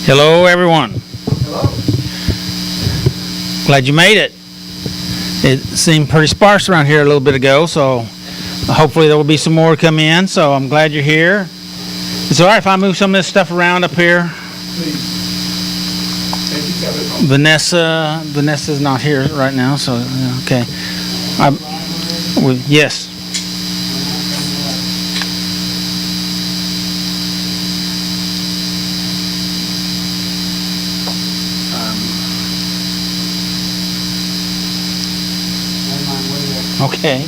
Hello, everyone. Hello. Glad you made it. It seemed pretty sparse around here a little bit ago, so hopefully there will be some more come in. So I'm glad you're here. It's all right if I move some of this stuff around up here. Please. Thank you, Vanessa's not here right now, so okay. Yes. Okay.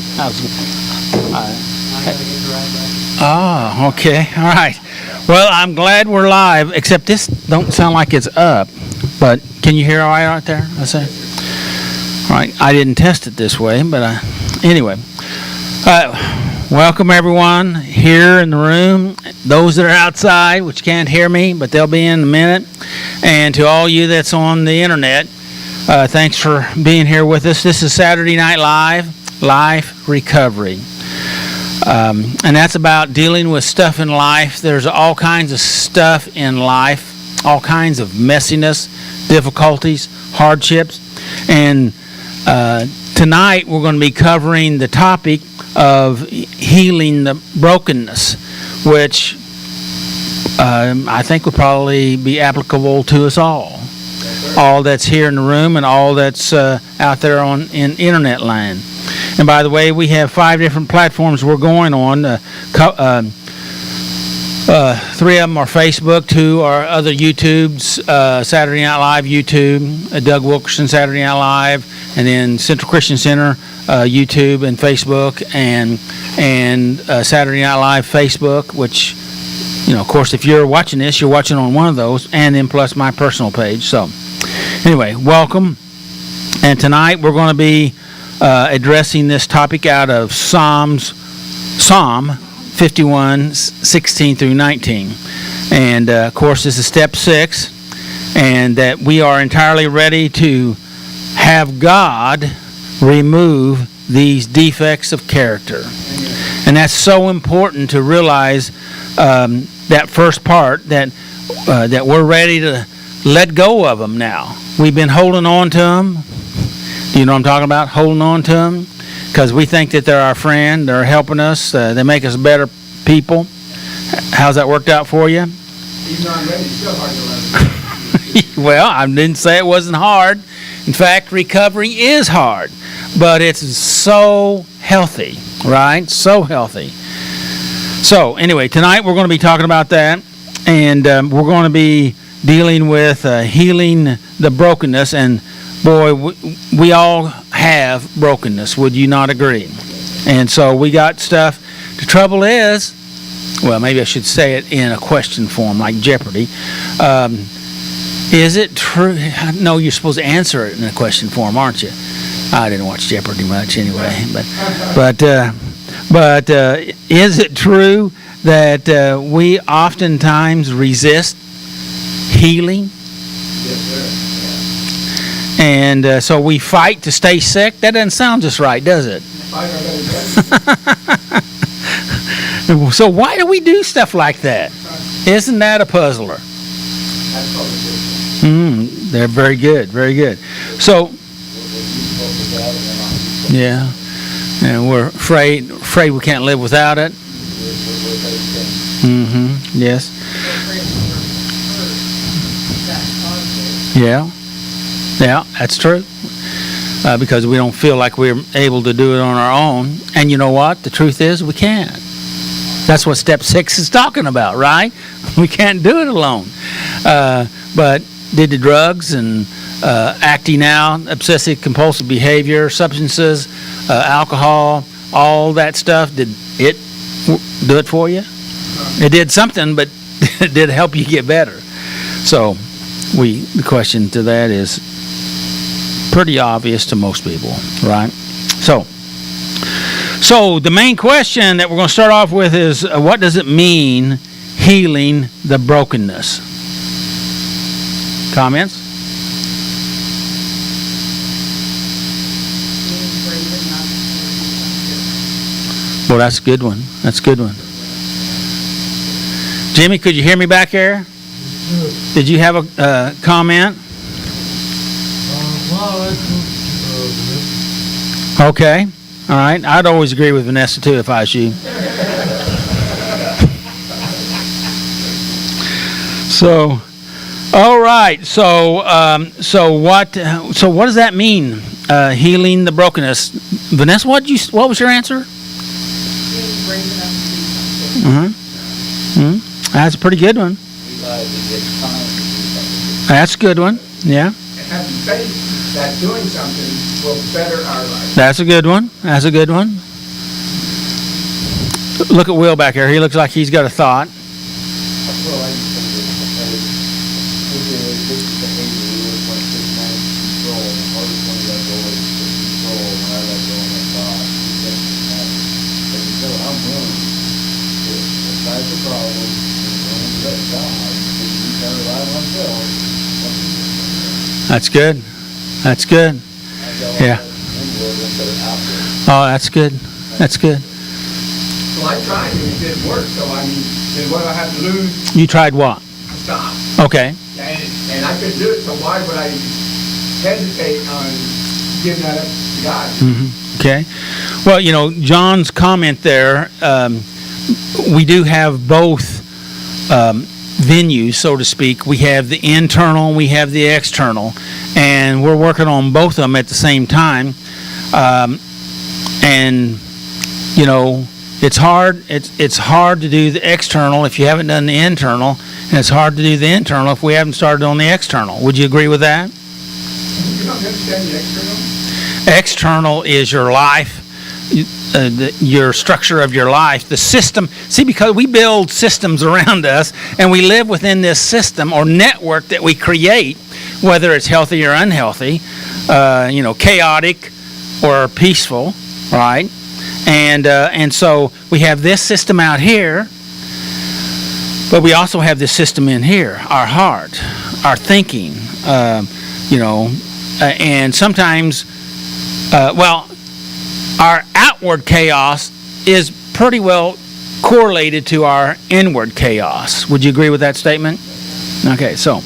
Okay. All right. Well, I'm glad we're live, except this don't sound like it's up. But can you hear all right out there? I say. All right. I didn't test it this way, but anyway. Welcome everyone here in the room. Those that are outside, which can't hear me, but they'll be in a minute. And to all you that's on the internet, thanks for being here with us. This is Saturday Night Life Recovery. And that's about dealing with stuff in life. There's all kinds of stuff in life, all kinds of messiness, difficulties, hardships. And tonight we're going to be covering the topic of healing the brokenness, which I think would probably be applicable to us all. All that's here in the room and all that's out there in internet land. And by the way, we have 5 different platforms we're going on. 3 of them are Facebook, 2 are other YouTubes, Saturday Night Live YouTube, Doug Wilkerson Saturday Night Live, and then Central Christian Center YouTube and Facebook, and Saturday Night Live Facebook, which, you know, of course, if you're watching this, you're watching on one of those, and then plus my personal page. So anyway, welcome. And tonight we're going to be addressing this topic out of Psalm 51, 16 through 19. And, of course, this is step 6, and that we are entirely ready to have God remove these defects of character. And that's so important to realize that first part, that we're ready to let go of them now. We've been holding on to them. Do you know what I'm talking about? Holding on to them because we think that they're our friend, they're helping us, they make us better people. How's that worked out for you? Even though I'm ready, it's still hard to let Well, I didn't say it wasn't hard. In fact, recovery is hard, but it's so healthy, right? So healthy. So anyway, tonight we're going to be talking about that, and we're going to be dealing with healing the brokenness. And boy, we all have brokenness. Would you not agree? And so we got stuff. The trouble is, well, maybe I should say it in a question form, like Jeopardy. Is it true? No, you're supposed to answer it in a question form, aren't you? I didn't watch Jeopardy much anyway. But is it true that we oftentimes resist healing? Yes, sir. And so we fight to stay sick. That doesn't sound just right, does it? So why do we do stuff like that? Isn't that a puzzler? They're very good, very good. So, yeah, and we're afraid we can't live without it. Yes. Yeah, that's true. Because we don't feel like we're able to do it on our own. And you know what? The truth is we can't. That's what step 6 is talking about, right? We can't do it alone. But did the drugs and acting out, obsessive compulsive behavior, substances, alcohol, all that stuff, did it do it for you? It did something, but did it help you get better? So the question to that is pretty obvious to most people, right? So the main question that we're going to start off with is, what does it mean healing the brokenness? Comments? Well, that's a good one. That's a good one. Jimmy, could you hear me back there? Did you have a comment? Okay. All right. I'd always agree with Vanessa too if I was you. So, all right. So what does that mean? Healing the brokenness. Vanessa, what was your answer? That's a pretty good one. That's a good one. Yeah. And have faith that doing something will better our life. That's a good one. That's a good one. Look at Will back here. He looks like he's got a thought. That's good. That's good. Yeah. Oh, that's good. That's good. Well, I tried and it didn't work, so I mean, then what do I have to lose? You tried what? Stop. Okay. And I couldn't do it, so why would I hesitate on giving that up to God? Mm-hmm. Okay. Well, John's comment there, we do have both venues, so to speak. We have the internal and we have the external, and we're working on both of them at the same time. And it's hard. It's hard to do the external if you haven't done the internal, and it's hard to do the internal if we haven't started on the external. Would you agree with that? You don't understand the external? External is your life. Your structure of your life, the system. See, because we build systems around us and we live within this system or network that we create, whether it's healthy or unhealthy, chaotic or peaceful, right? And so we have this system out here, but we also have this system in here, our heart, our thinking, and sometimes, our outward chaos is pretty well correlated to our inward chaos. Would you agree with that statement? Okay, so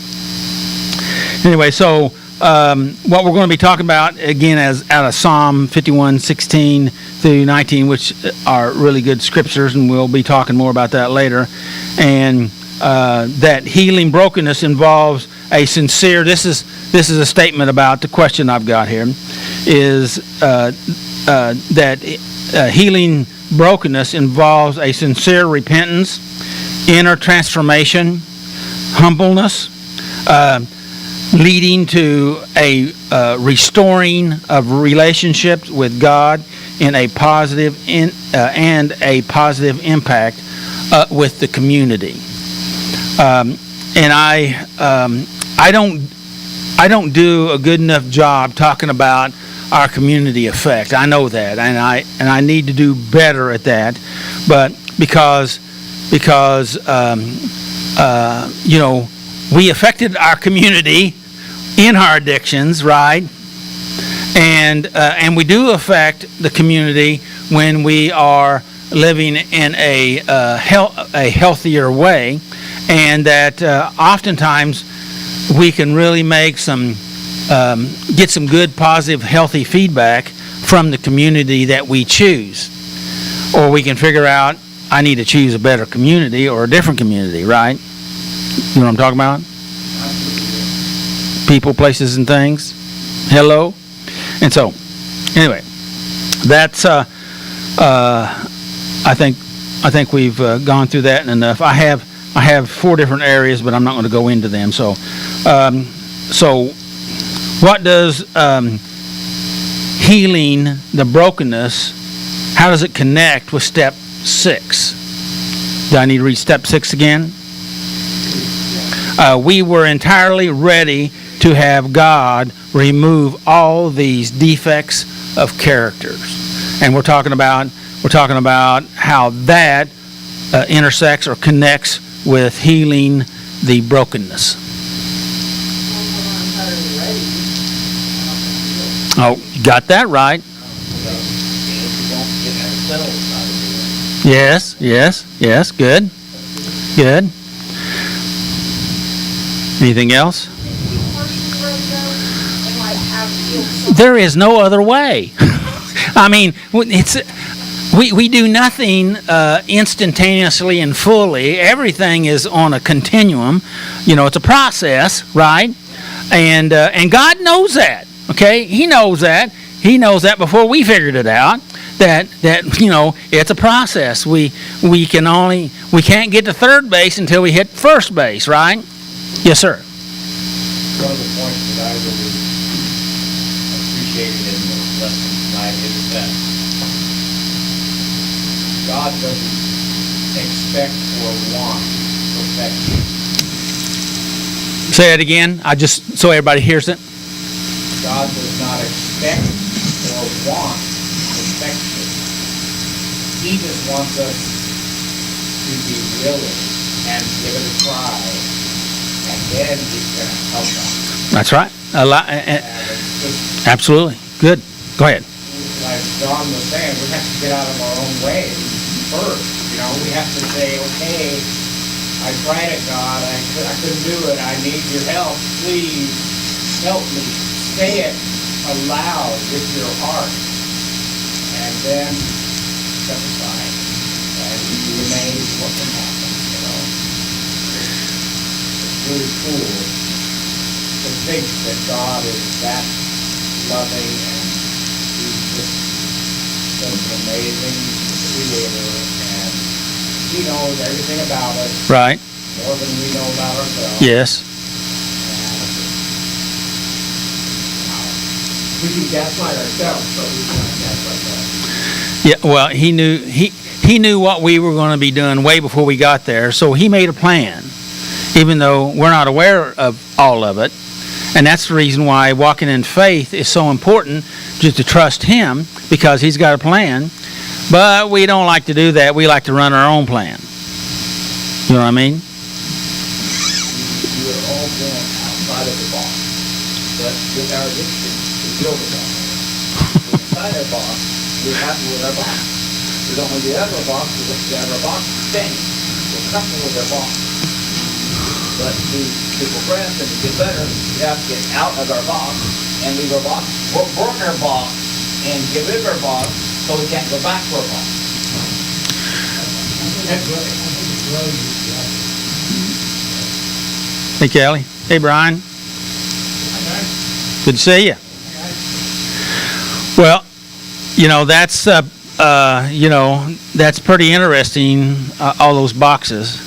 anyway, what we're going to be talking about again as out of Psalm 51:16 through 19, which are really good scriptures, and we'll be talking more about that later. And that healing brokenness involves a sincere. This is a statement about the question I've got here. Is that healing brokenness involves a sincere repentance, inner transformation, humbleness, leading to a restoring of relationships with God in a positive and a positive impact with the community. And I don't do a good enough job talking about our community effect. I know that, and I need to do better at that. But because we affected our community in our addictions, right? And we do affect the community when we are living in a healthier way, and that oftentimes we can really make get some good, positive, healthy feedback from the community that we choose. Or we can figure out, I need to choose a better community or a different community, right? You know what I'm talking about? People, places, and things. Hello? And so, anyway, that's, I think we've gone through that enough. I have 4 different areas, but I'm not going to go into them. So what does healing the brokenness, how does it connect with step 6? Do I need to read step 6 again? We were entirely ready to have God remove all these defects of characters. And we're talking about how that intersects or connects with healing the brokenness. Oh, you got that right. Yes, good. Anything else? Did you personally let it go and like have feel something? There is no other way. I mean, we do nothing instantaneously and fully. Everything is on a continuum. You know, it's a process, right? And God knows that. Okay, He knows that. He knows that before we figured it out. That you know, it's a process. We can't get to third base until we hit first base, right? Yes, sir. One of the points that I really appreciated in the lesson tonight is that God doesn't expect or want perfection. Say it again. So everybody hears it. God does not expect or want perfection. He just wants us to be willing and give it a try, and then He's going to help us. That's right. A lot. And it's just Absolutely. Good. Go ahead. like John was saying, we have to get out of our own way first. You know, we have to say, okay, I tried it, God. I couldn't do it. I need your help. Please help me. Say it aloud with your heart. And then step aside. And you'd be amazed what can happen, you know. It's really cool to think that God is that loving and He's just such an amazing creator, and He knows everything about us Right. more than we know about ourselves. Yes. And, We can gaslight ourselves, but we cannot gaslight God. Yeah. Well, he knew what we were going to be doing way before we got there, so He made a plan, even though we're not aware of all of it. And that's the reason why walking in faith is so important, just to trust Him, because He's got a plan. But we don't like to do that. We like to run our own plan. You know what I mean? we are all born outside of the box, but with our addiction, we build a box. Inside our box, we're happy with our box. We don't want to get out of our box, we want to get out of our box, stay. We're comfortable with our box. But to progress and to get better, we have to get out of our box and leave our box, work our box, and get rid of our box so we can't go back to our box. Hey, Kelly. Hey, Brian. Good to see you. Well, you know, that's that's pretty interesting. All those boxes.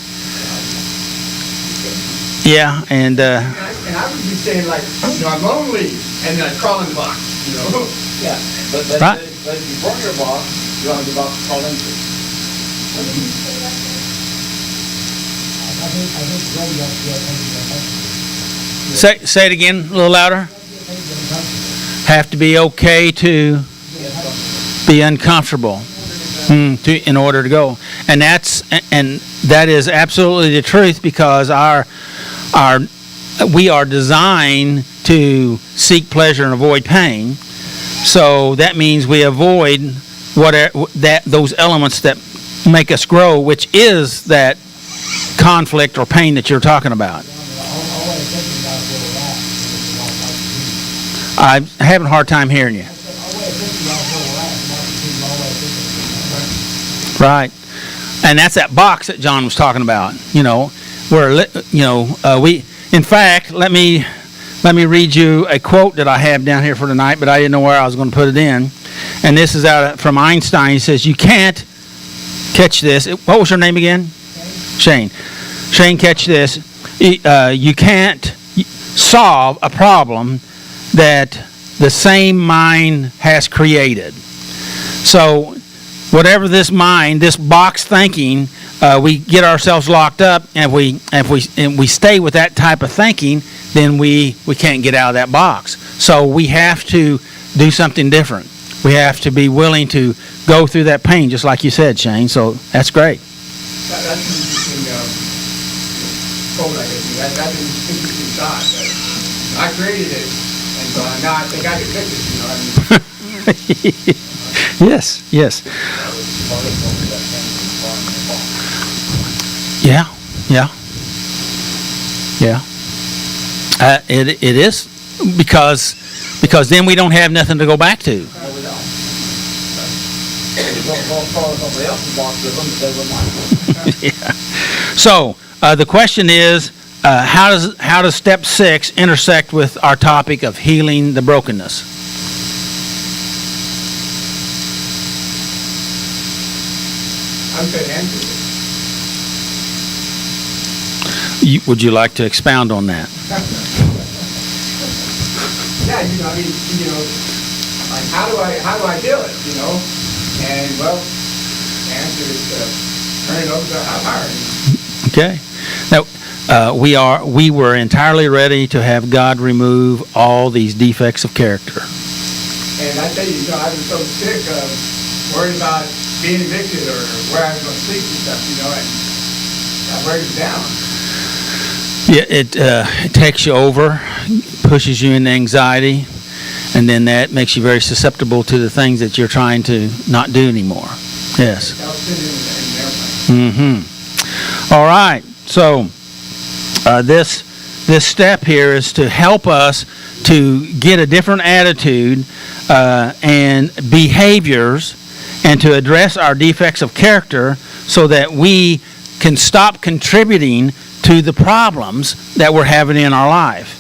Yeah, and And I would be saying like, you know, I'm lonely, and then I crawl in the box, you know. Yeah, but Right. but if you burn your box, you don't have the box to crawl into. say it again a little louder. Have to be okay to be uncomfortable in order to go, and that is absolutely the truth, because we are designed to seek pleasure and avoid pain. So that means we avoid those elements that make us grow, which is that conflict or pain that you're talking about. I'm having a hard time hearing you. Right, and that's that box that John was talking about. You know, where we. In fact, let me read you a quote that I have down here for tonight, but I didn't know where I was going to put it in. And this is from Einstein. He says, "You can't catch this." What was your name again? Shane. Shane, catch this. You can't solve a problem that the same mind has created. So whatever this mind, this box thinking, we get ourselves locked up, and if we stay with that type of thinking, then we can't get out of that box. So we have to do something different. We have to be willing to go through that pain, just like you said, Shane. So that's great. That's an interesting quote, I guess. That's an interesting thought. That I created it, and so now I think I can fix it, you know. I mean, Yes. Yeah. It is because then we don't have nothing to go back to. No, we don't. We'll follow somebody else's box with them if they would like. Yeah. So the question is, how does step 6 intersect with our topic of healing the brokenness? I'm going to answer it. Would you like to expound on that? Yeah, I mean, like how do I do it, And well, the answer is turn it over to a higher power. Okay. Now, we were entirely ready to have God remove all these defects of character. And I tell you, I was so sick of worrying about being evicted or where I was going to sleep and stuff, and that wears you down. Yeah, it takes you over, pushes you into anxiety, and then that makes you very susceptible to the things that you're trying to not do anymore. Yes. I'll sit in an airplane. Mm-hmm. All right. So this step here is to help us to get a different attitude and behaviors, and to address our defects of character so that we can stop contributing to the problems that we're having in our life.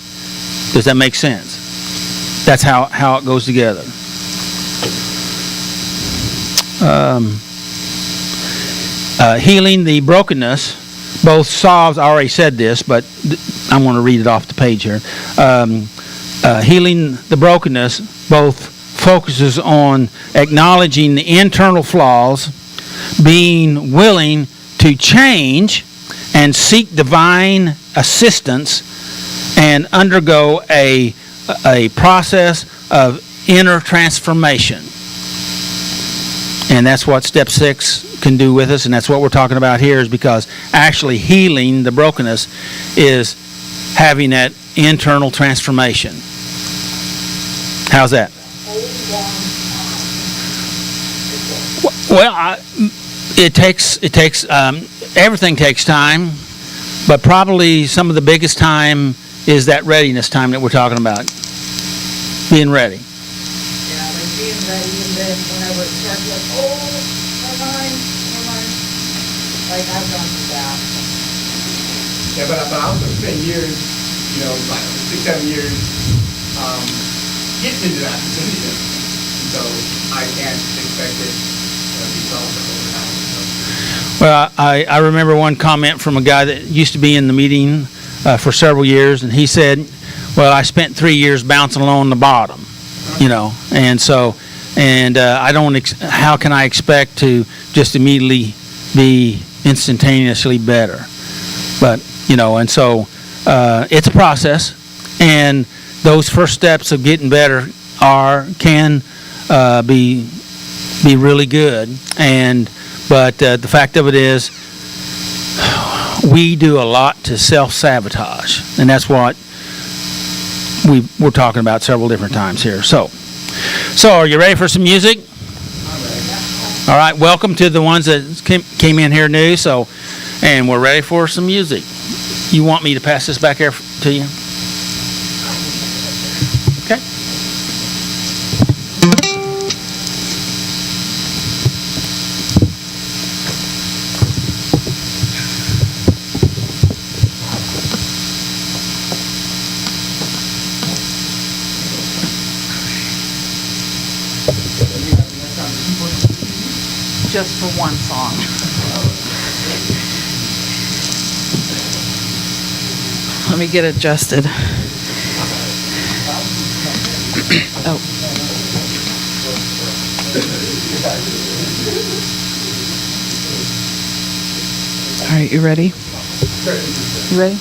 Does that make sense? That's how it goes together. Healing the brokenness both solves, I already said this, but I'm going to read it off the page here. Healing the brokenness both focuses on acknowledging the internal flaws, being willing to change and seek divine assistance, and undergo a process of inner transformation. And that's what step 6 can do with us, and that's what we're talking about here, is because actually healing the brokenness is having that internal transformation. How's that? Well, it takes everything takes time, but probably some of the biggest time is that readiness time that we're talking about. Being ready. Yeah, like being ready, and then whenever it starts like, never mind. Like I've gone through that. Yeah, but I also spent years, like 6, 7 years, getting into that position. So I can't expect it to be solved overnight. Well, I remember one comment from a guy that used to be in the meeting for several years, and he said, well, I spent 3 years bouncing along the bottom, and so, I don't, how can I expect to just immediately be instantaneously better? But, and so it's a process, and those first steps of getting better can be really good, but the fact of it is, we do a lot to self-sabotage, and that's what we're talking about several different times here. So are you ready for some music? All right, welcome to the ones that came in here new. And we're ready for some music. You want me to pass this back here to you? Okay. Just for one song. Let me get adjusted. Oh. All right, you ready? You ready?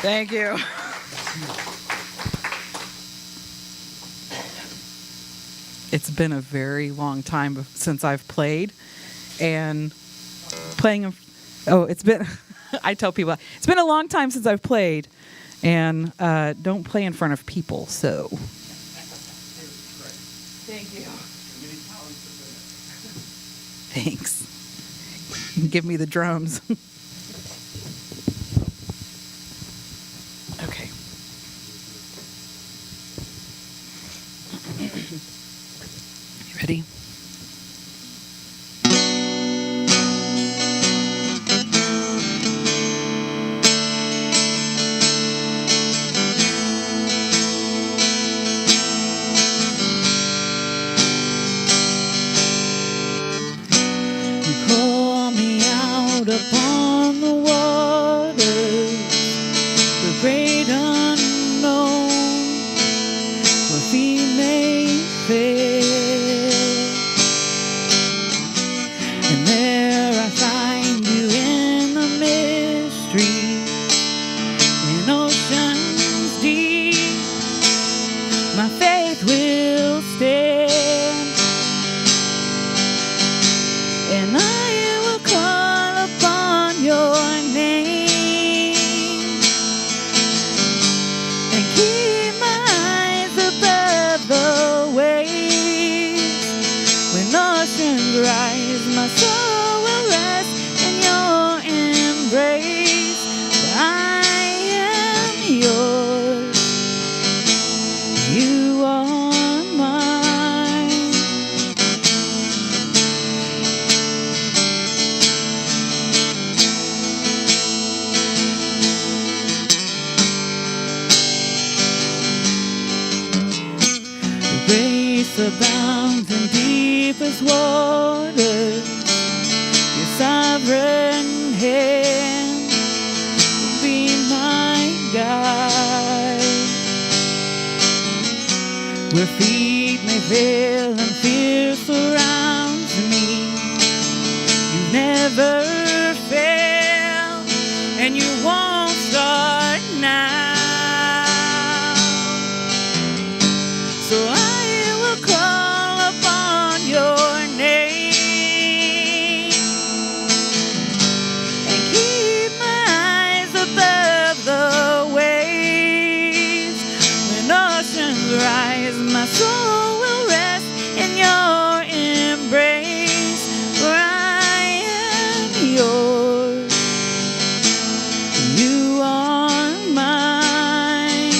Thank you. It's been a very long time since I've played, and playing. Oh, it's been. I tell people it's been a long time since I've played, and don't play in front of people. So. Thank you. Thanks. You can give me the drums. Okay. You ready? Call me out upon the waters, the great unknown, where feet may fail. And there I find you in the mystery, in oceans deep. My faith will stand, and I will call upon your name and keep my eyes above the waves. When oceans rise, my soul will rest in your embrace. For I am yours, you are mine. Grace abounds in deepest waters. Your sovereign hand will be my guide. Where feet may fail and fear surrounds me, you never fail, and you won't start now. So I will call upon your name and keep my eyes above the waves. When oceans rise, my soul will rest in your embrace. For I am yours, you are mine.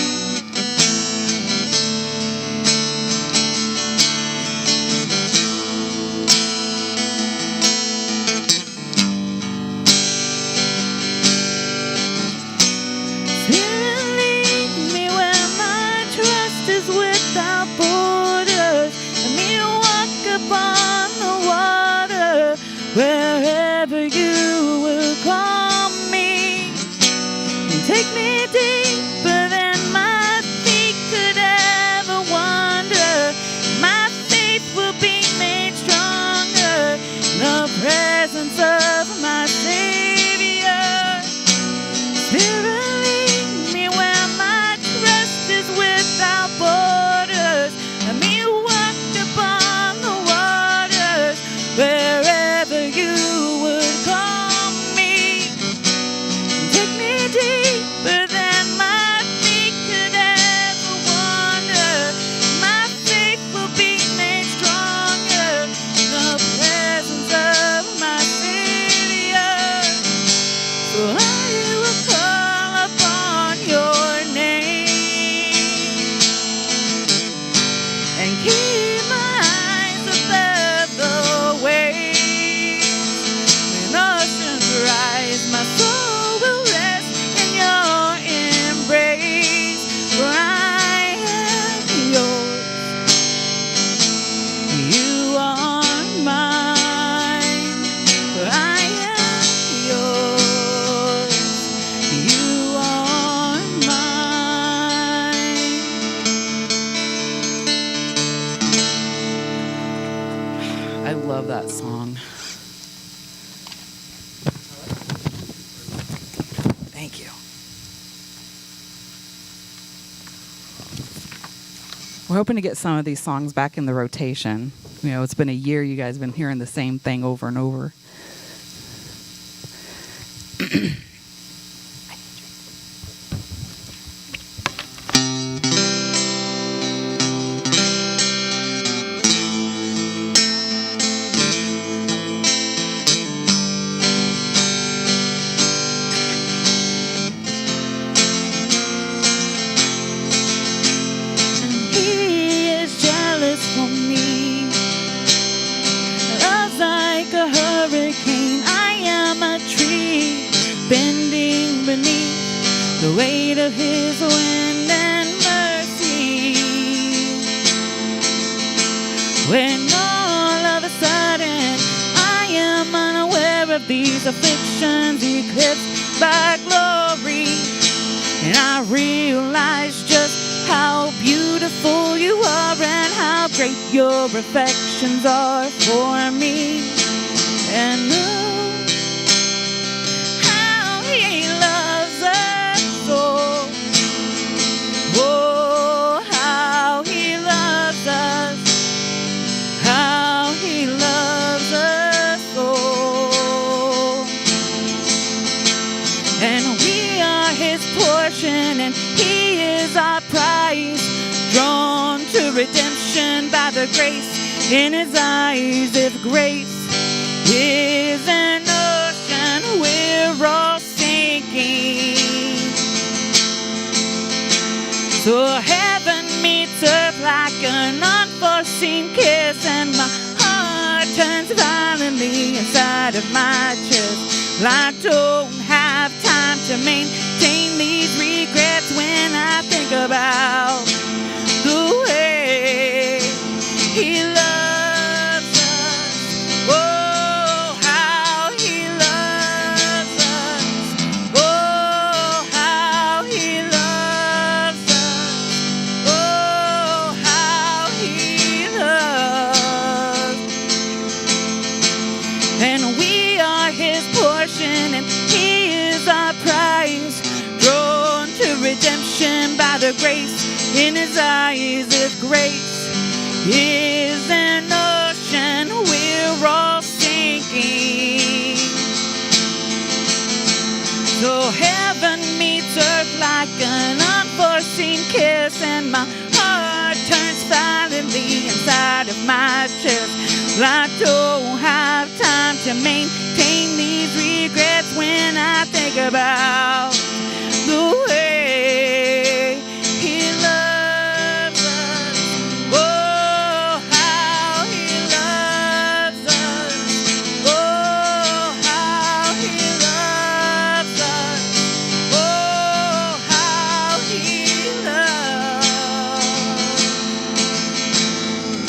Spirit, lead me where my trust is without borders. Let me walk upon the water wherever you will call me. And take me deeper than my feet could ever wander. My faith will be made stronger in the presence of my Savior. Spirit, lead me where my trust is without borders. Let me walk upon the waters wherever you would call me. Take me deeper than my feet could ever wander. My faith will be made stronger in the presence of my Savior. So I will call upon your name and keep my eyes above the waves. When oceans rise, my soul will rest in your embrace. For I am yours, you are mine. For I am yours, you are mine. I love that song. Thank you. hoping to get some of these songs back in the rotation. You know, it's been a year. You guys have been hearing the same thing over and over. He is jealous for me. Love's like a hurricane. I am a tree bending beneath the weight of his wind and mercy. When all of a sudden I am unaware of these afflictions eclipsed by glory, and I realize just how beautiful you are and how great your affections are for me. And oh, how he loves us so. Oh, how he loves us. How he loves us so. And we are his portion, and he is our prize, drawn to redemption by the grace in his eyes. If grace is an ocean, we're all sinking. So heaven meets earth like an unforeseen kiss, and my heart turns violently inside of my chest. I don't have time to maintain these regrets when I think about the way he loves us. Oh, how he loves us. Oh, how he loves us. Oh, how he loves. And we are his portion, and he is our prize, drawn to redemption by the grace in his eyes. If grace is an ocean, we're all sinking. So heaven meets earth like an unforeseen kiss, and my heart turns violently inside of my chest. I don't have time to maintain these regrets when I think about the way he loves us. Oh, how he loves us. Oh, how he loves us. Oh, how he loves.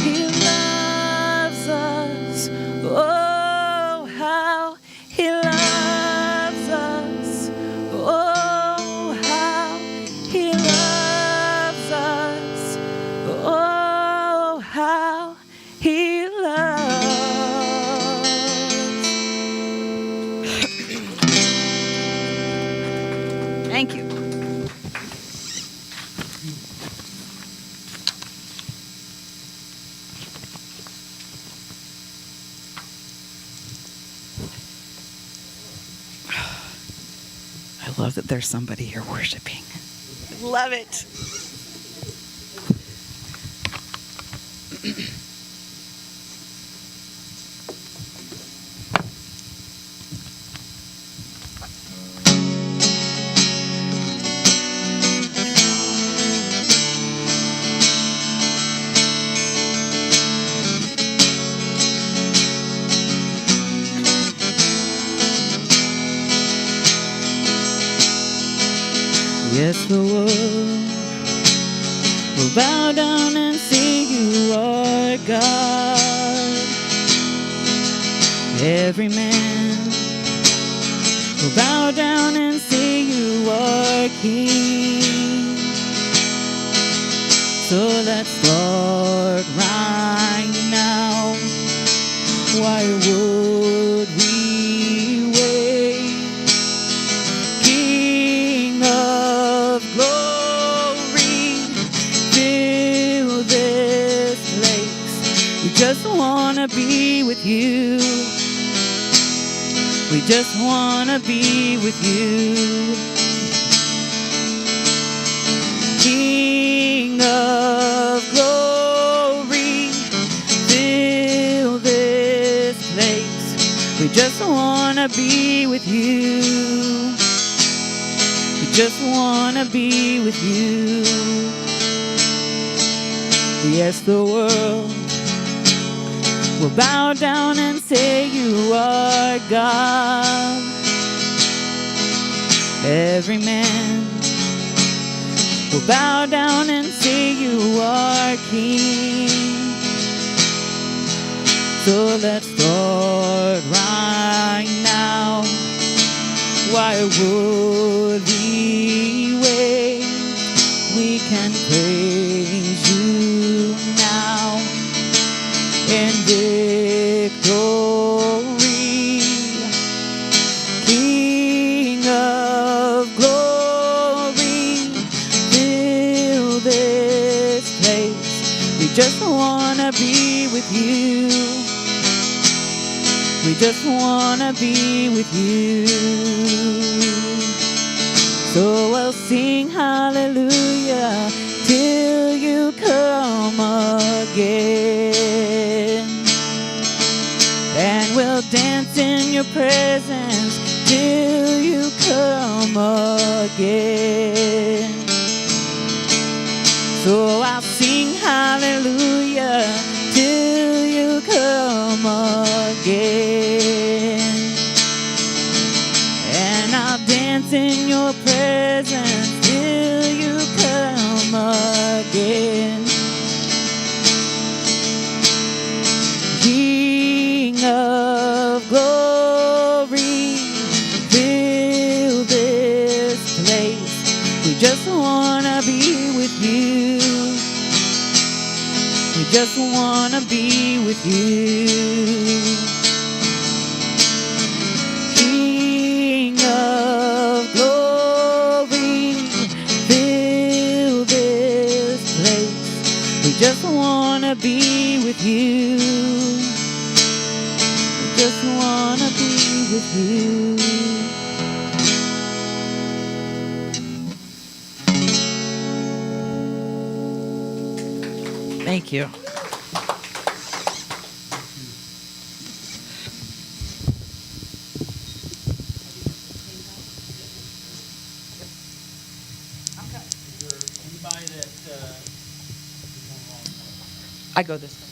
He loves us. Oh, how he loves us. Oh, how he loves us. Oh, how he loves. Thank you. I love that there's somebody here worshiping. Love it. Yes, the world will bow down and see you are God. Every man will bow down and see you are King. So let's start right now. Why would we wait? King of glory, fill this you. We just wanna be with you. King of glory, fill this place. We just wanna be with you. We just wanna be with you. Yes, the world will bow down and say you are God. Every man will bow down and say you are King. So let's start right now. Why would we wait? We can praise you now in victory. King of glory, fill this place. We just wanna be with you. We just wanna be with you. So we'll sing hallelujah till you come again. And we'll dance in your presence till you come again. So I'll sing hallelujah till you come again. And I'll dance in your presence till you come again. King of glory, fill this place. We just wanna be with you. We just wanna be with you. King of glory, fill this place. We just wanna be with you. We just wanna be with you. Thank you. Anybody that I go this way.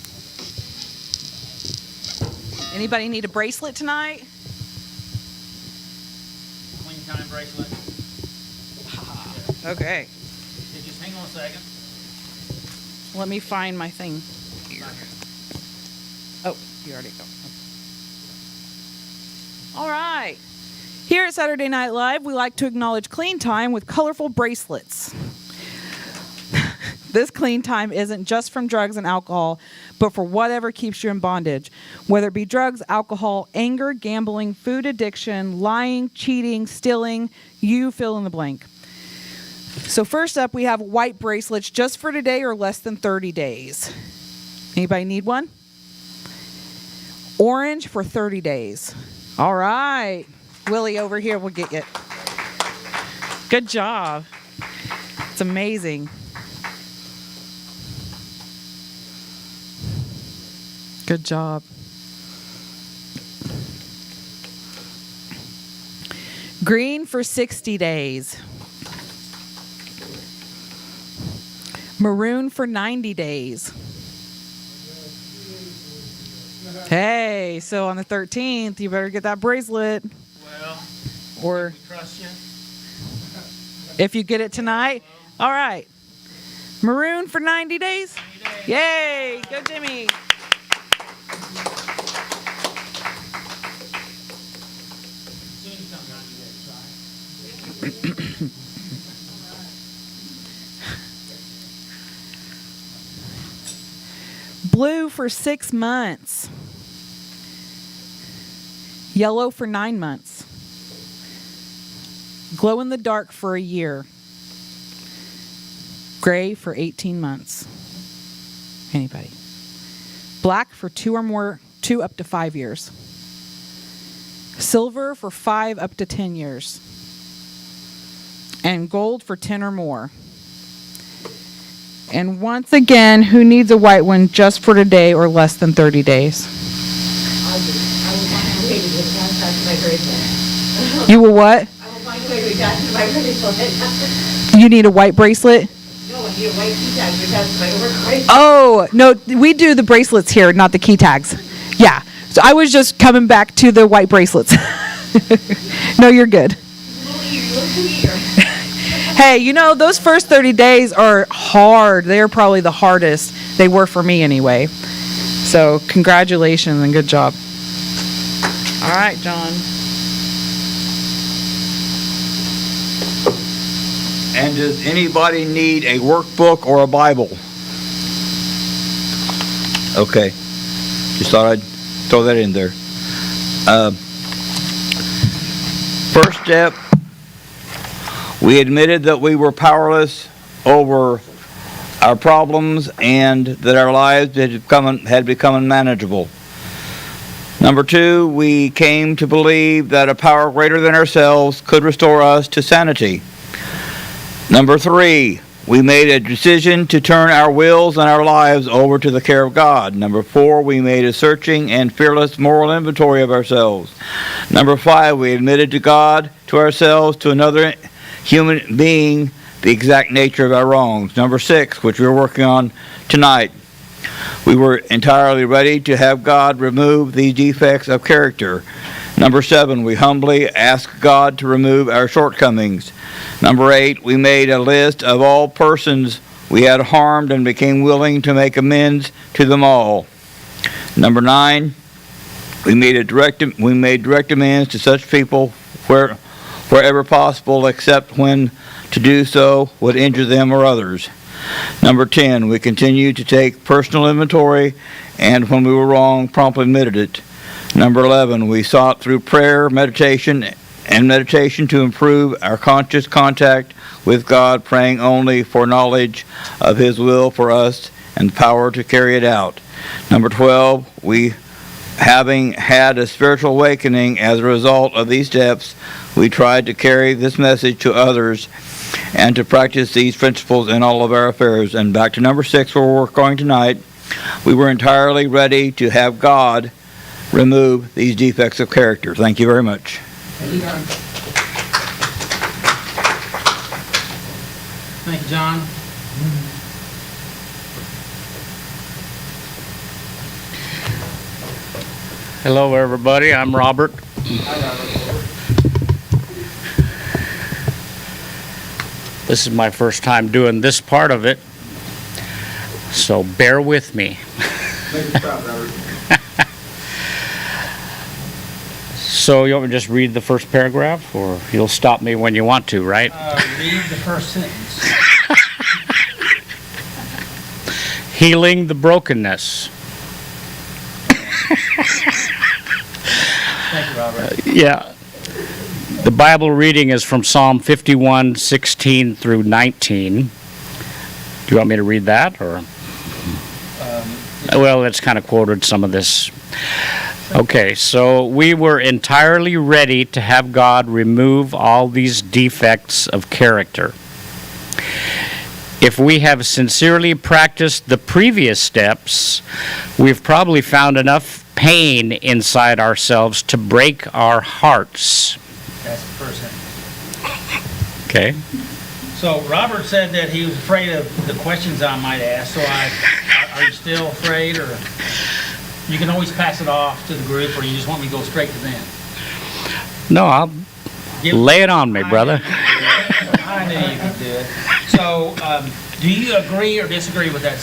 Anybody need a bracelet tonight? clean time bracelet? Okay. Okay, just hang on a second. Let me find my thing here. Oh, you already go. All right. Here at Saturday Night Live, we like to acknowledge clean time with colorful bracelets. This clean time isn't just from drugs and alcohol, but for whatever keeps you in bondage. Whether it be drugs, alcohol, anger, gambling, food addiction, lying, cheating, stealing, you fill in the blank. So first up, we have white bracelets just for today or less than 30 days. Anybody need one? Orange for 30 days. All right. Willie over here will get it. Good job. It's amazing. Good job. Green for 60 days. Maroon for 90 days. Hey, so on the 13th, you better get that bracelet. Well, Or we trust you. if you get it tonight. All right. Maroon for 90 days. 90 days. Yay. Go, Jimmy. Soon come 90 days, right? Blue for 6 months. Yellow for 9 months. Glow in the dark for a year. Gray for 18 months. Anybody? Black for two 2 up to 5 years. Silver for 5 up to 10 years. And gold for 10 or more. And once again, who needs a white one just for today or less than 30 days? I will find a way to get down to my bracelet. You will what? I will find a way to get down to my bracelet. You need a white bracelet? No, I need a white key tag to attach to my work bracelet. Oh, no, we do the bracelets here, not the key tags. Yeah. So I was just coming back to the white bracelets. No, you're good. Hey, you know, those first 30 days are hard. They're probably the hardest. They were for me anyway. So congratulations and good job. All right, John. And does anybody need a workbook or a Bible? Okay. Just thought I'd throw that in there. First step, we admitted that we were powerless over our problems and that our lives had become unmanageable. Number 2, we came to believe that a power greater than ourselves could restore us to sanity. Number 3, we made a decision to turn our wills and our lives over to the care of God. Number 4, we made a searching and fearless moral inventory of ourselves. Number 5, we admitted to God, to ourselves, to another human being, the exact nature of our wrongs. Number 6, which we're working on tonight, we were entirely ready to have God remove these defects of character. Number 7, we humbly asked God to remove our shortcomings. Number 8, we made a list of all persons we had harmed and became willing to make amends to them all. Number 9, we made direct amends to such people wherever possible, except when to do so would injure them or others. Number 10, we continued to take personal inventory, and when we were wrong, promptly admitted it. Number 11, we sought through prayer, meditation to improve our conscious contact with God, praying only for knowledge of His will for us and power to carry it out. Number 12, we, having had a spiritual awakening as a result of these steps, we tried to carry this message to others and to practice these principles in all of our affairs. And back to number 6, where we're going tonight, we were entirely ready to have God remove these defects of character. Thank you very much. Thank you, John. Thank you, John. Hello, everybody. I'm Robert. This is my first time doing this part of it, so bear with me. Make it stop, Robert. So you want me to just read the first paragraph, or you'll stop me when you want to, right? Read the first sentence. Healing the brokenness. Thank you, Robert. Yeah. The Bible reading is from Psalm 51:16 through 19. Do you want me to read that, or? Well, it's kind of quoted some of this. Okay, so we were entirely ready to have God remove all these defects of character. If we have sincerely practiced the previous steps, we've probably found enough pain inside ourselves to break our hearts. That's the first sentence. Okay? So Robert said that he was afraid of the questions I might ask. So are you still afraid, or you can always pass it off to the group, or you just want me to go straight to them? No, I'll lay it on me, brother. I knew you could do it. So, do you agree or disagree with that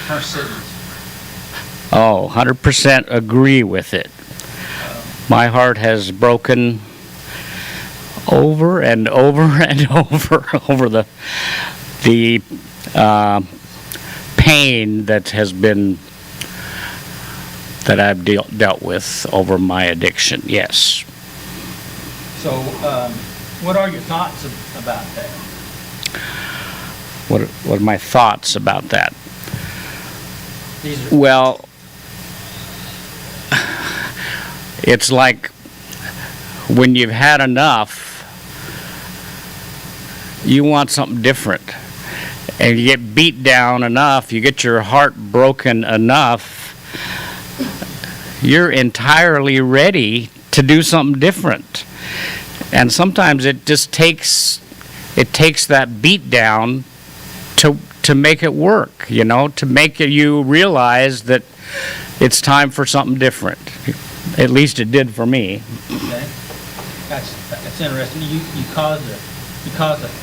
first sentence? Oh, 100% agree with it. My heart has broken over and over and over the pain that I've dealt with over my addiction. Yes. So, what are your thoughts about that? What are my thoughts about that? These are Well, It's like when you've had enough, you want something different. And you get beat down enough, you get your heart broken enough, you're entirely ready to do something different. And sometimes it just takes that beat down to make it work, you know, to make you realize that it's time for something different. At least it did for me. Okay. That's interesting. You caused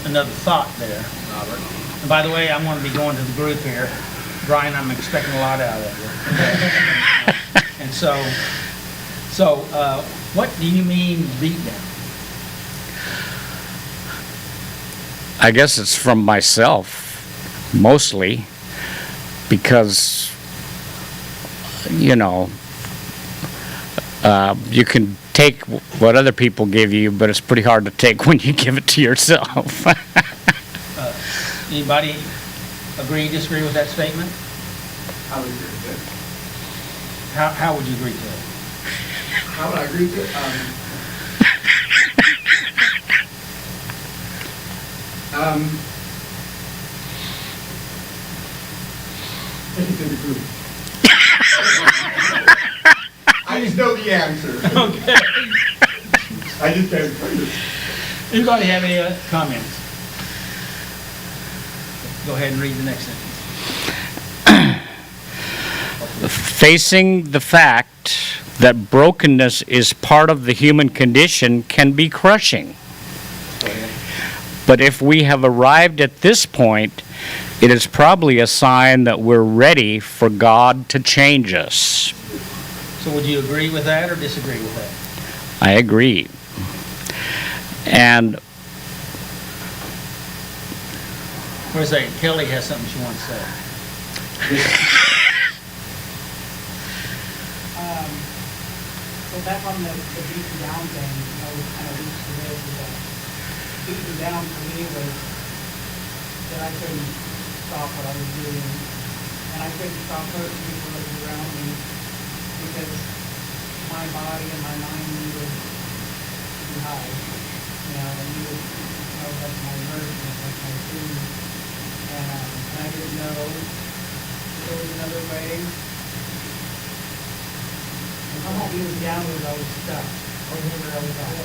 another thought there, Robert. And by the way, I'm going to be going to the group here. Brian, I'm expecting a lot out of you. And so, what do you mean beat down? I guess it's from myself, mostly, because, you know, you can take what other people give you, but it's pretty hard to take when you give it to yourself. Anybody agree, disagree with that statement? I would agree with it. How would you agree to it? How would I agree to it? Take it to the group. I just know the answer. Okay. I just can't explain it. Anybody have any comments? Go ahead and read the next sentence. Facing the fact that brokenness is part of the human condition can be crushing. But if we have arrived at this point, it is probably a sign that we're ready for God to change us. So would you agree with that or disagree with that? I agree. And What is that? Kelly has something she wants to say. So back on the beaten down thing, you know, kind of leads to this, is that beaten down for me was that I couldn't stop what I was doing, and I couldn't stop hurting people that were around me, because my body and my mind needed to be high, you know, and needed, you know, that's my nourishment, that's my food, and I didn't know there was another way. He was down where I was stuck, or wherever I was at.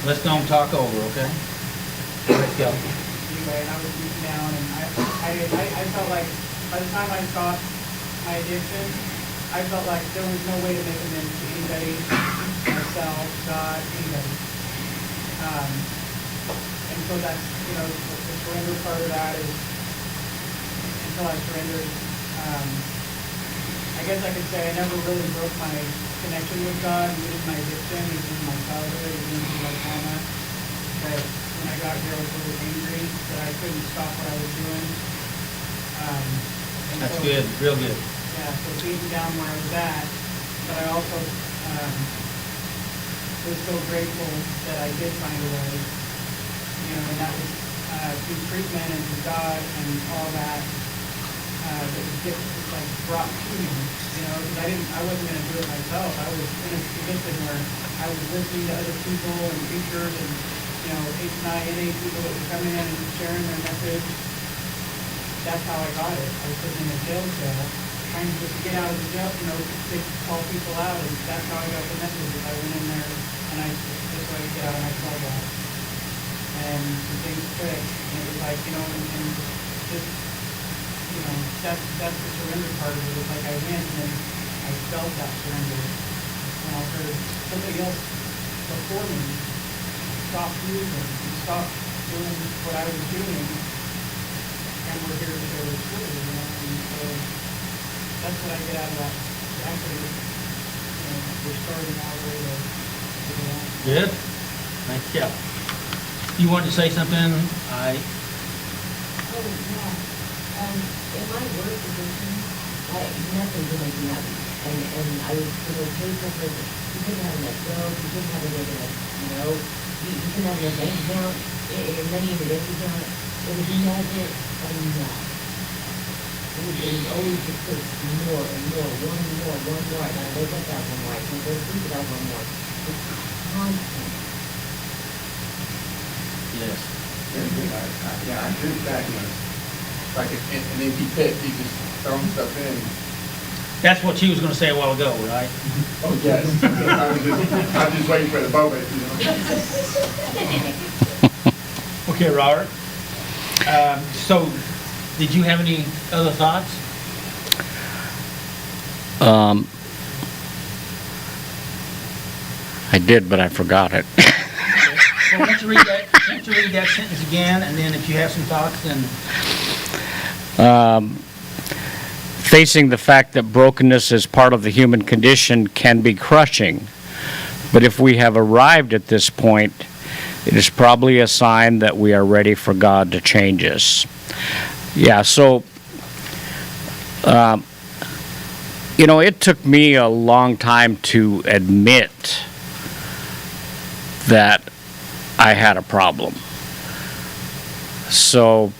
Let's go and talk over, okay? Let's go. Anyway, and I was beaten down, and I felt like by the time I stopped my addiction, I felt like there was no way to make amends to anybody, myself, God, anybody. And so that's, you know, the surrender part of that is, until I surrendered, I guess I could say I never really broke my connection with God, even in my addiction, even in my childhood, even in my trauma. But when I got here, I was really angry that I couldn't stop what I was doing. And That's so, good, real good. yeah, so beating down where I was at, but I also was so grateful that I did find a way, you know, and that was through treatment and through God and all that, that was like brought to me, you know, because I wasn't going to do it myself. I was in a position where I was listening to other people and preachers and, you know, HNI, NA people that would come in and sharing their message. That's how I got it. I was sitting in a jail cell, trying to just get out of the jail, you know, to call people out, and that's how I got the message. I went in there, and I just wanted to get out, and I called out. And some things clicked, and it was like, you know, and just, you know, that's the surrender part of it. It was like I went, and then I felt that surrender. And I heard somebody else before me stop using, stop doing what I was doing, and we're here to share the story, you know, and so that's what I get out of that. Actually, you know, we're starting our way to go on. Good. Thank you. You wanted to say something? Oh, no. In my work position, nothing really came up. And I was, you know, grateful for the, you couldn't have enough bills, you couldn't have enough, you know, you couldn't have enough bank account, money in the bank account. It was never enough. was always just more and more, one more, and I look at that one more, I can go think of that one more. It's constant. Yes. Yeah, I drink that, like an empty pit, you just throwing stuff in. That's what she was going to say a while ago, right? Oh, yes. I was just waiting for the moment, Okay, Robert. So, did you have any other thoughts? I did, but I forgot it. Well, why don't you read that sentence again, and then if you have some thoughts, then... Facing the fact that brokenness is part of the human condition can be crushing. But if we have arrived at this point, it is probably a sign that we are ready for God to change us. Yeah, so, it took me a long time to admit that I had a problem. So,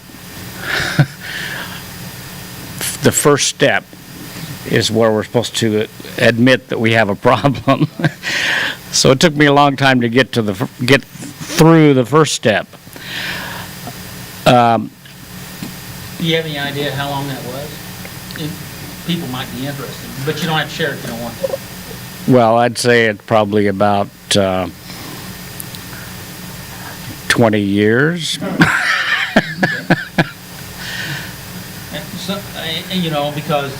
the first step is where we're supposed to admit that we have a problem. So it took me a long time to get through the first step. Do you have any idea how long that was? People might be interested, but you don't have to share it if you don't want to. Well, I'd say it's probably about 20 years. Because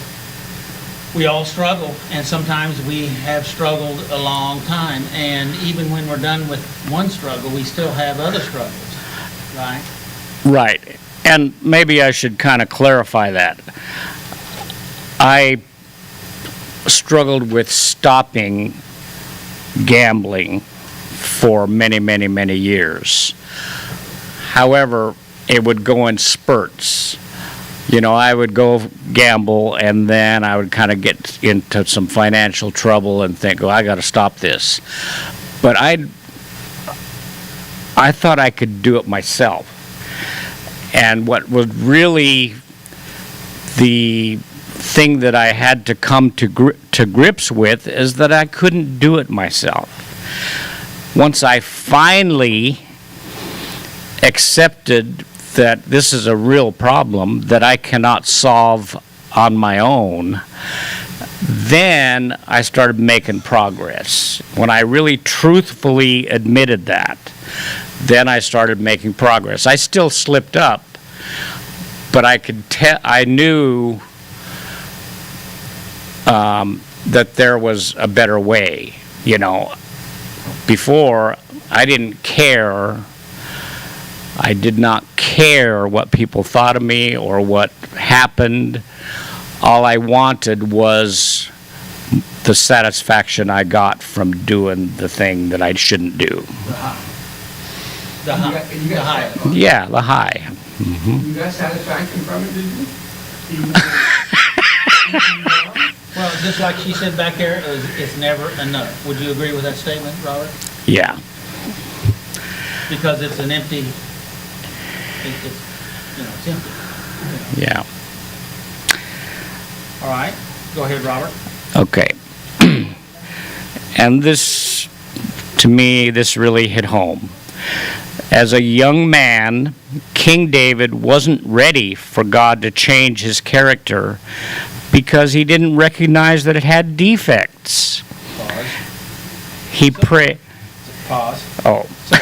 we all struggle, and sometimes we have struggled a long time, and even when we're done with one struggle, we still have other struggles, right? Right. And maybe I should kind of clarify that. I struggled with stopping gambling for many, many, many years. However, it would go in spurts. I would go gamble, and then I would kind of get into some financial trouble and think, I got to stop this. But I thought I could do it myself. And what was really the thing that I had to come to grips with is that I couldn't do it myself. Once I finally accepted that this is a real problem that I cannot solve on my own, then I started making progress. When I really truthfully admitted that, then I started making progress. I still slipped up, but I knew that there was a better way. Before, I didn't care. I did not care what people thought of me or what happened. All I wanted was the satisfaction I got from doing the thing that I shouldn't do. The high. Yeah, the high. You got satisfaction from it, did you? Well, just like she said back there, it's never enough. Would you agree with that statement, Robert? Yeah. Because it's an empty... It's empty. Yeah. All right. Go ahead, Robert. Okay. And this, to me, this really hit home. As a young man, King David wasn't ready for God to change his character because he didn't recognize that it had defects. Pause. He prayed. Pause. Oh. So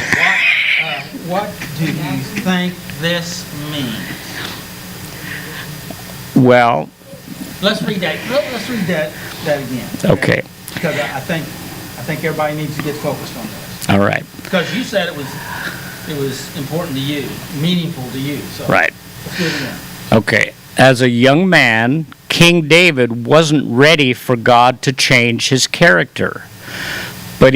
what do you think this means? Well. Let's read that. Let's read that again. Okay. Because I think everybody needs to get focused on this. All right. Because you said it was important to you, meaningful to you. So Right. Let's do it again. Okay. As a young man, King David wasn't ready for God to change his character, but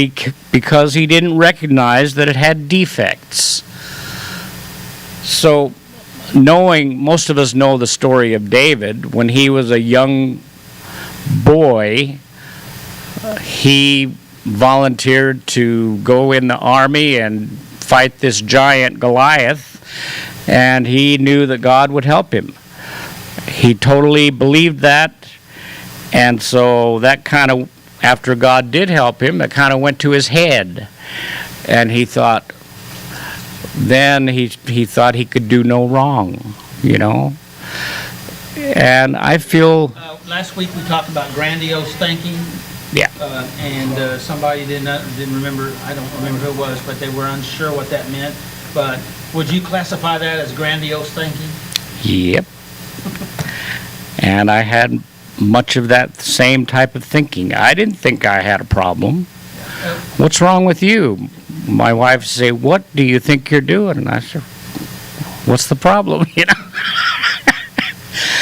because he didn't recognize that it had defects. So, most of us know the story of David. When he was a young boy, he volunteered to go in the army and fight this giant Goliath, and he knew that God would help him. he totally believed that, and so that kind of, after God did help him, that kind of went to his head, and he thought, then he thought he could do no wrong, you know. And I feel, Last week we talked about grandiose thinking. yeah, And somebody didn't remember, I don't remember who it was, but they were unsure what that meant. But would you classify that as grandiose thinking? yep. And I had much of that same type of thinking. I didn't think I had a problem. What's wrong with you? My wife would say, what do you think you're doing? And I said, what's the problem, you know?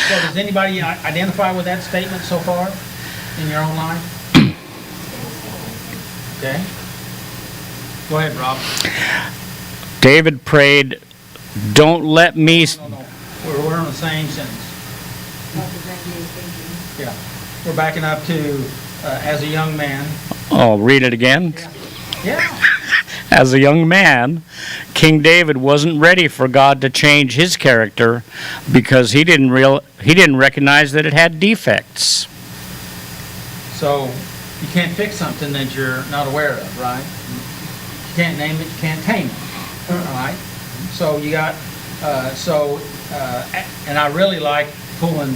So does anybody identify with that statement so far in your own life? Okay. Go ahead, Rob. David prayed, don't let me... No. We're on the same sentence. Not the grandiose thinking. Yeah. We're backing up to, as a young man. Oh, read it again? Yeah. As a young man, King David wasn't ready for God to change his character because he didn't recognize that it had defects. So you can't fix something that you're not aware of, right? You can't name it, you can't tame it, all right? So you got, and I really like killing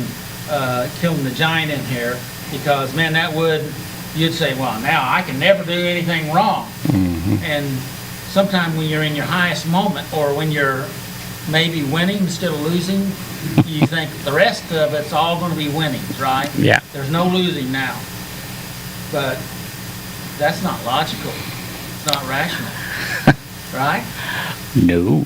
the giant in here because, man, that would, you'd say, well, now I can never do anything wrong. And sometimes when you're in your highest moment or when you're maybe winning instead of losing, you think the rest of it's all going to be winnings, right? Yeah. There's no losing now. But that's not logical. It's not rational. Right? No.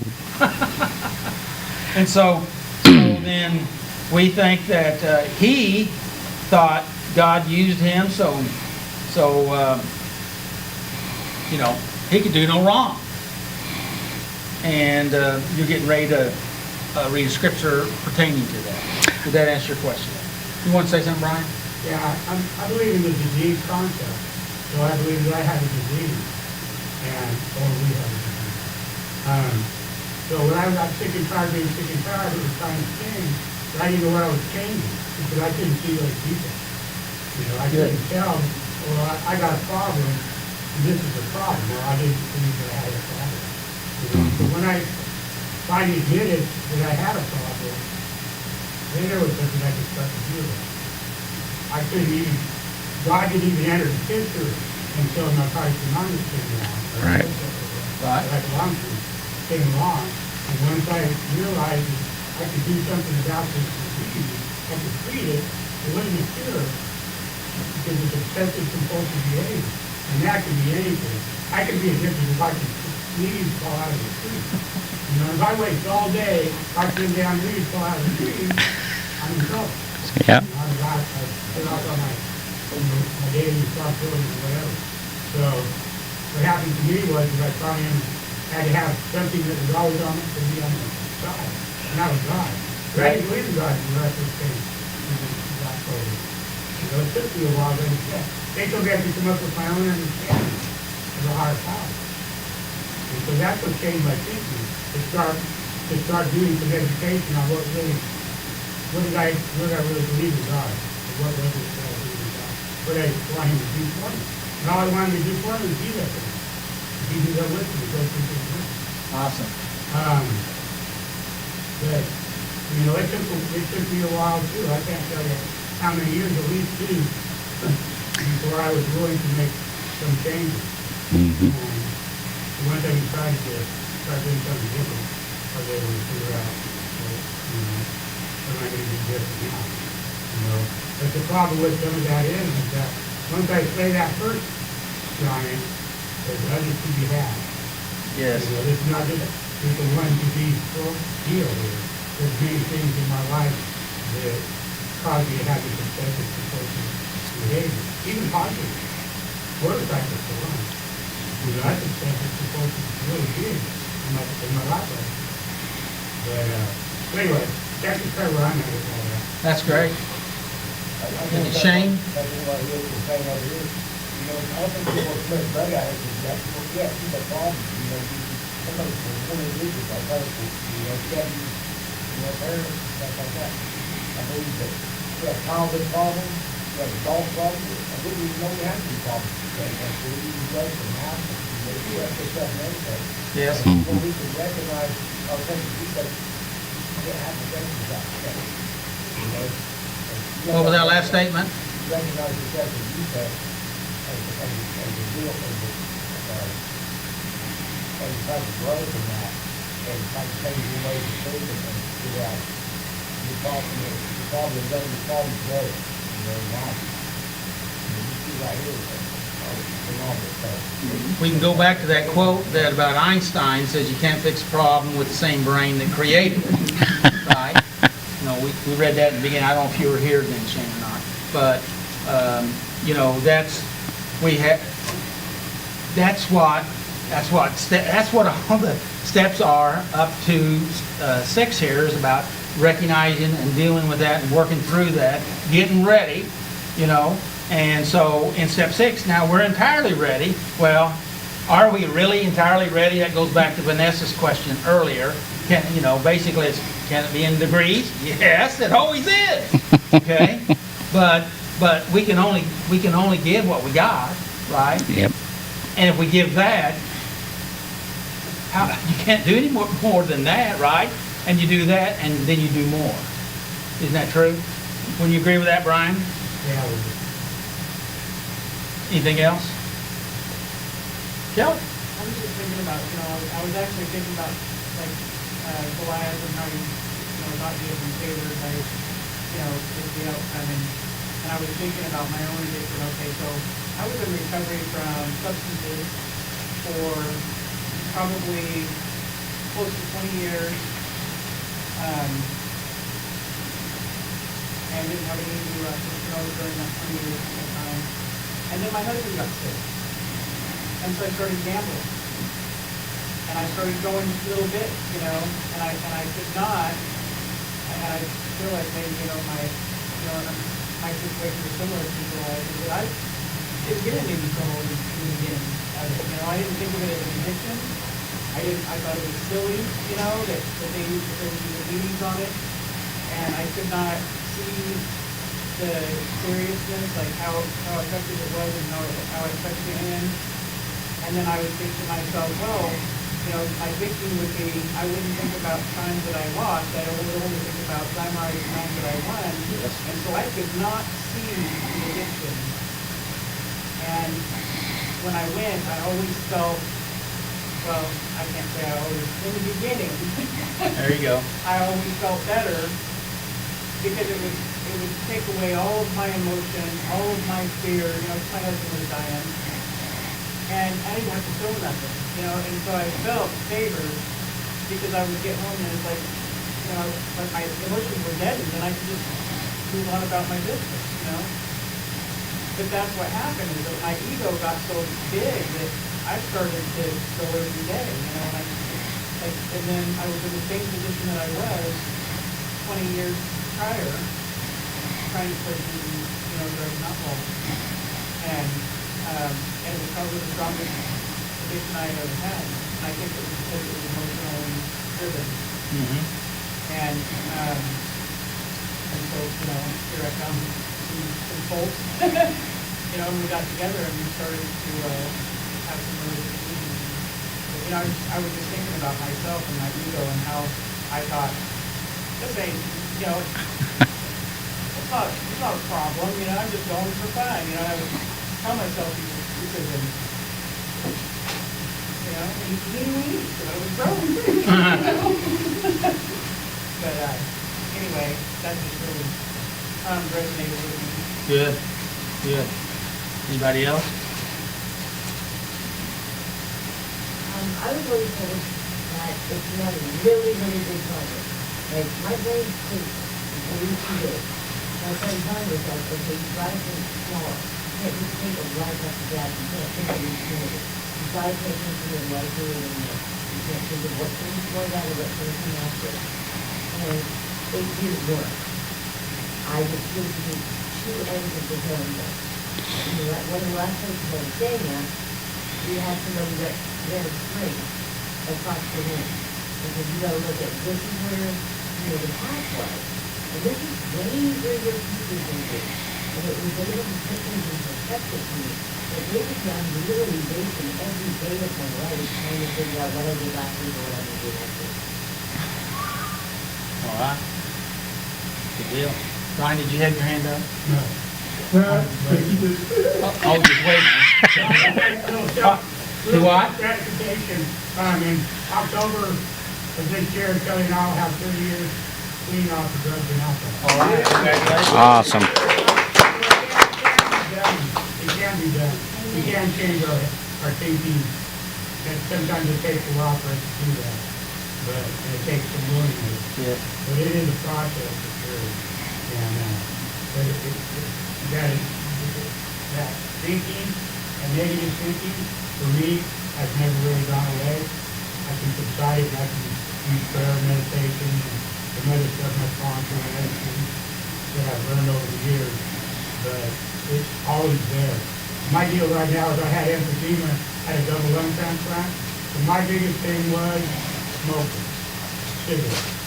And so then we think that he thought God used him so you know, he could do no wrong. And you're getting ready to read scripture pertaining to that. Did that answer your question? You want to say something, Brian? Yeah, I believe in the disease concept. So I believe that I have a disease, or we have a disease. So when I got sick and tired of being sick and tired, it was trying to change, but I didn't know what I was changing because I couldn't see those people. You know, I couldn't tell, well, I got a problem, and this is a problem, or I didn't believe that I had a problem. You know? So when I finally admitted that I had a problem, then there was something I could start to do about it. I couldn't even, God didn't even enter the picture until Narcotics Anonymous came along. Right. That I belonged to came along. And once I realized that I could do something about this disease, I could treat it, it wasn't a cure, because it's obsessive compulsive behavior. And that could be anything. I could be addicted if I could leaves fall out of the tree. You know, if I waste all day, watching down leaves fall out of the tree, I'm in trouble. Yeah. You know, I put off on my daily responsibilities or whatever. So what happened to me was that I finally had to have something that was always on it to be on the side. And that was God. But I didn't believe in God for the rest of the thing. Got COVID. You know, it took me a while to understand. They told me I could come up with my own understanding of the higher power. And so that's what changed my thinking, to start doing some education on what did I really believe in God? And what was it that I believed in God? What I wanted to do for me. And all I wanted to do for me was be there for me. He did that with me, go through things with me. Awesome. But, you know, it took me a while too. I can't tell you how many years, at least two, before I was willing to make some changes. Once I decided to start doing something different, I was able to figure out, you know, what am I going to do different now? You know, but the problem with some of that is that once I play that first giant, there's others to be had. Yes. You know, it's not just the one disease deal here. There's many things in my life that cause me to have this obsessive compulsive behavior, even positive. Motorcycles for one. You know, that's obsessive compulsive really big in my life. But anyway, that's just kind of where I'm at with all that. That's great. Shane? That's what I was saying over here. You know, I don't think people commit drug addicts is that, yeah, she's a problem. You know, somebody's 20 years like high school, you know, 70, you know, parents, stuff like that. I believe that we have childhood problems, we have adult problems, I didn't even know we had these problems. And so we even go to math, and we have to stuff and everything. Yes. When we can recognize our sense of defect, we don't have to recognize that. You know? What was that last statement? Recognize the sense of defect as a real, and try to grow from that, and try to change your ways of thinking and figure out the problem is done, the problem's there, you know, now. You see right here, phenomenal stuff. We can go back to that quote that about Einstein says you can't fix a problem with the same brain that created it, right? You know, we read that in the beginning. I don't know if you were here then, Shane, or not. But, you know, that's what all the steps are up to 6 here is about recognizing and dealing with that and working through that, getting ready, you know. And so in step 6, now we're entirely ready. Well, are we really entirely ready? That goes back to Vanessa's question earlier. You know, basically can it be in degrees? Yes, it always is. Okay? But we can only give what we got, right? Yep. And if we give that, you can't do any more than that, right? And you do that, and then you do more. Isn't that true? Wouldn't you agree with that, Brian? Yeah. Anything else? Kelly? I was just thinking about, you know, I was actually thinking about, like, Goliath and how he, you know, not being favored by, you know, the outcome. And I was thinking about my own addiction. Okay, so I was in recovery from substances for probably close to 20 years. And didn't have any interruptions, during that 20 years of time. And then my husband got sick. And so I started gambling. And I started going a little bit, you know, and I could not, and I feel like maybe, you know, my situation was similar to Goliath, but I didn't get any trouble in the beginning. You know, I didn't think of it as an addiction. I thought it was silly, you know, that they would do the meetings on it. And I could not see the seriousness, like how effective it was and how it affected him. And then I would think to myself, well, you know, my thinking would be, I wouldn't think about times that I lost, I would only think about times that I won. Yes. And so I could not see the addiction. And when I went, I always felt, well, I can't say I always, in the beginning. There you go. I always felt better because it would take away all of my emotion, all of my fear, you know, my husband was dying. And I didn't have to feel nothing, you know, and so I felt favored because I would get home and it's like, you know, but my emotions were deadened and I could just move on about my business, you know. But that's what happened is that my ego got so big that I started to go every day, you know, and then I was in the same position that I was 20 years prior, trying to quit using, you know, drugs and alcohol. And it was probably the strongest addiction I had ever had. And I think it was because it was emotionally driven. Mm-hmm. And so, you know, here I come, some folks, you know, and we got together and we started to have some really good meetings. You know, I was just thinking about myself and my ego and how I thought, this ain't, you know, it's not a problem, you know, I'm just going for fun, you know, I would tell myself this isn't, you know, and because I was growing, you know. But anyway, that just really resonated with me. Good. Good. Anybody else? I was always told that if you have a really, really big problem, like my brain thinks it's way too big. So I started telling myself, okay, you gotta think smaller. You can't just think of life after death. You can't think of eternity. You gotta pay attention to what you're doing in there. You can't think of what comes before that or what comes from after. And it didn't work. I just couldn't see two ends of the rainbow. One of the last places I was staying at, we had somebody that ran a string across the room. And said, you gotta look at, this is where, you know, the path was. And this is way bigger pieces than this. And it was able to put things in perspective for me. But basically, I'm literally basing every day of my life trying to figure out what I did last week or what I'm going to do next week. All right. Good deal. Ryan, did you have your hand up? No. Oh, just waiting. Do what? Gratification, in October of this year, Kelly and I will have 30 years clean off the drugs and alcohol. All right, congratulations. Awesome. It can be done. We can change our thinking. And sometimes it takes a while for us to do that. But it takes some willingness. Yeah. But it is a process for sure. And, but that thinking and negative thinking, for me, has never really gone away. I can subside it, and I can use prayer, meditation, and some other stuff my sponsor and everything that I've learned over the years. But it's always there. My deal right now is I had emphysema, had a double lung transplant. So my biggest thing was smoking, cigarettes.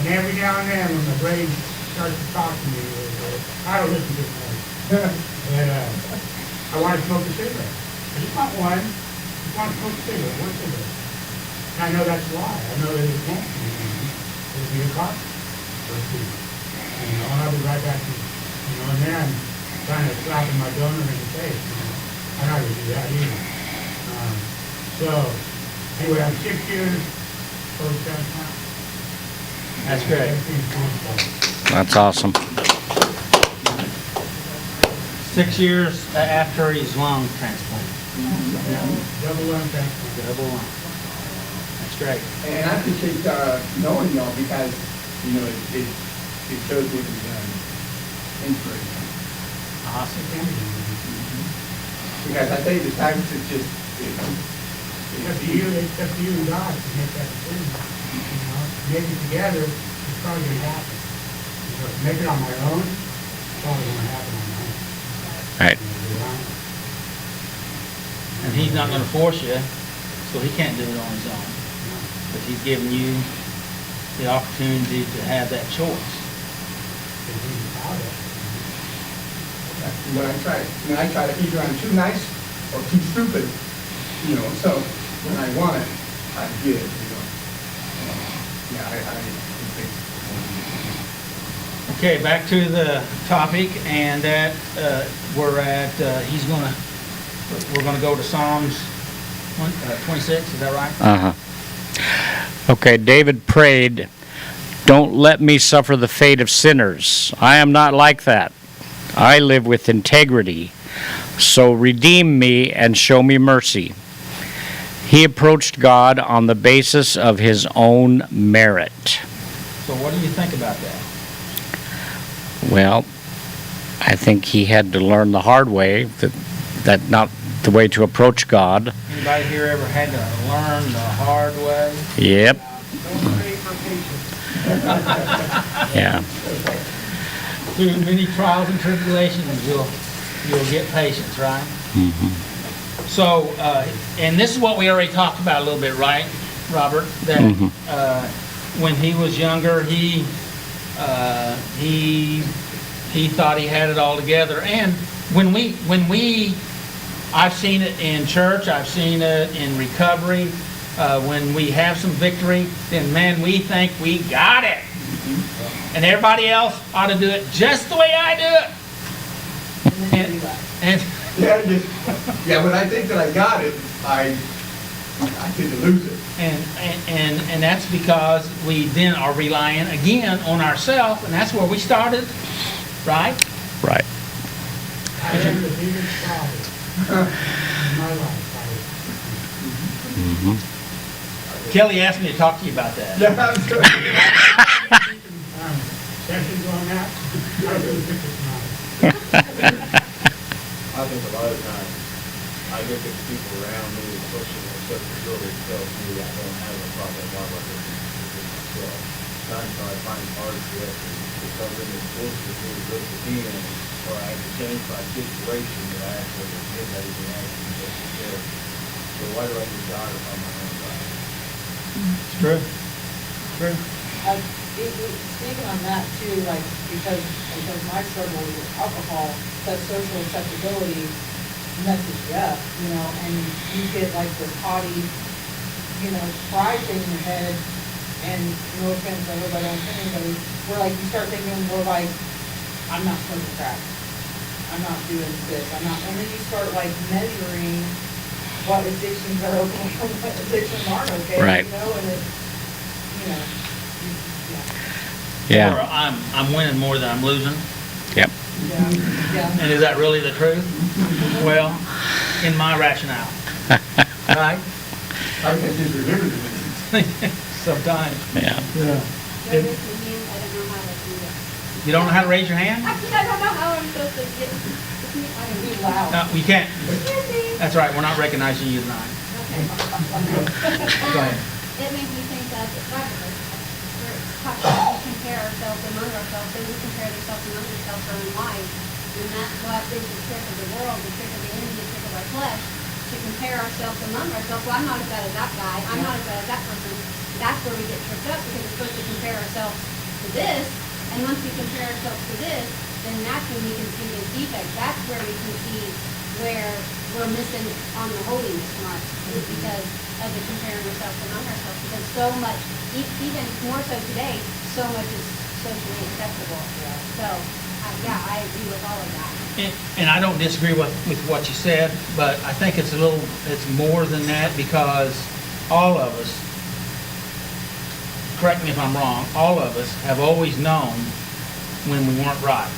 And every now and then when my brain starts to talk to me, I don't listen to it much. But I want to smoke a cigarette. I just want one. I just want to smoke a cigarette, one cigarette. And I know that's a lie. I know that it won't be. It'll be a cost for two. And I'll be right back to and then I'm kind of slapping my donor in the face. I'm not going to do that either. So, anyway, I'm 6 years post-transplant. That's great. That's awesome. 6 years after his lung transplant. Double lung transplant. Double lung. That's great. And I appreciate knowing y'all because, it shows what you've done. Inspiration. Awesome. Because I tell you, the times it's just, It's up to you and God to make that decision. Make it together, it's probably going to happen. Make it on my own, it's probably going to happen on my own. Right. And he's not going to force you, so he can't do it on his own. But he's giving you the opportunity to have that choice. when I try to either I'm too nice or too stupid, so when I want it, I give, Yeah, I think. Okay, back to the topic, and that we're at. We're gonna go to Psalms 26. Is that right? Okay, David prayed, "Don't let me suffer the fate of sinners. I am not like that. I live with integrity. So redeem me and show me mercy." He approached God on the basis of his own merit. So what do you think about that? Well, I think he had to learn the hard way, that not the way to approach God. Anybody here ever had to learn the hard way? Yep. Don't pray for patience. Yeah. Through many trials and tribulations, you'll get patience, right? Mm-hmm. So, and this is what we already talked about a little bit, right, Robert? That when he was younger, he thought he had it all together. And when we, I've seen it in church, I've seen it in recovery. When we have some victory, then man, we think we got it, and everybody else ought to do it just the way I do it. And When I think that I got it, I tend to lose it. And that's because we then are relying again on ourselves, and that's where we started, right? Right. I am the biggest problem in my life. Mm-hmm. Kelly asked me to talk to you about that. Yeah, I'm good. Sessions on that? I really think it's not. I think a lot of times, I look at the people around me and pushing their self-ability tells me I don't have a problem like this myself. Sometimes I find it hard to because in this bullshit really good to be in, or I have to change my situation that I actually admit that even actually just there. So why do I need God if I'm my own God? It's true. True. Speaking on that too, like, because my struggle with alcohol, that social acceptability messes you up, you know, and you get like this haughty, you know, pride thing in your head, and no offense, I hope I don't offend anybody, where like you start thinking, well, like, I'm not smoking crack, I'm not doing this, I'm not, and then you start like measuring what addictions are okay and what addictions aren't okay, Right. you know, and it's, you know, Yeah. Or I'm winning more than I'm losing. Yep. yeah. And is that really the truth? Well, in my rationale. Right? I can't just remember the names. Sometimes. Yeah. Yeah. I don't know how to do that. You don't know how to raise your hand? I don't know how I'm supposed to get. I can be loud. No, you can't. Excuse me. That's right, we're not recognizing you tonight. Go ahead. It made me think of the Bible, where it's talking about we compare ourselves among ourselves, and we compare ourselves among ourselves our own lives. And that's what is the trick of the world, the trick of the enemy, the trick of our flesh, to compare ourselves among ourselves. Well, I'm not as bad as that guy, I'm not as bad as that person. That's where we get tripped up, because we're supposed to compare ourselves to this, and once we compare ourselves to this, then that's when we can see the defects. That's where we can see where we're missing on the holiness mark, is because of the comparing ourselves among ourselves. Because so much, even more so today, so much is socially acceptable. So, yeah, I agree with all of that. And I don't disagree with what you said, but I think it's more than that, because all of us, correct me if I'm wrong, all of us have always known when we weren't right.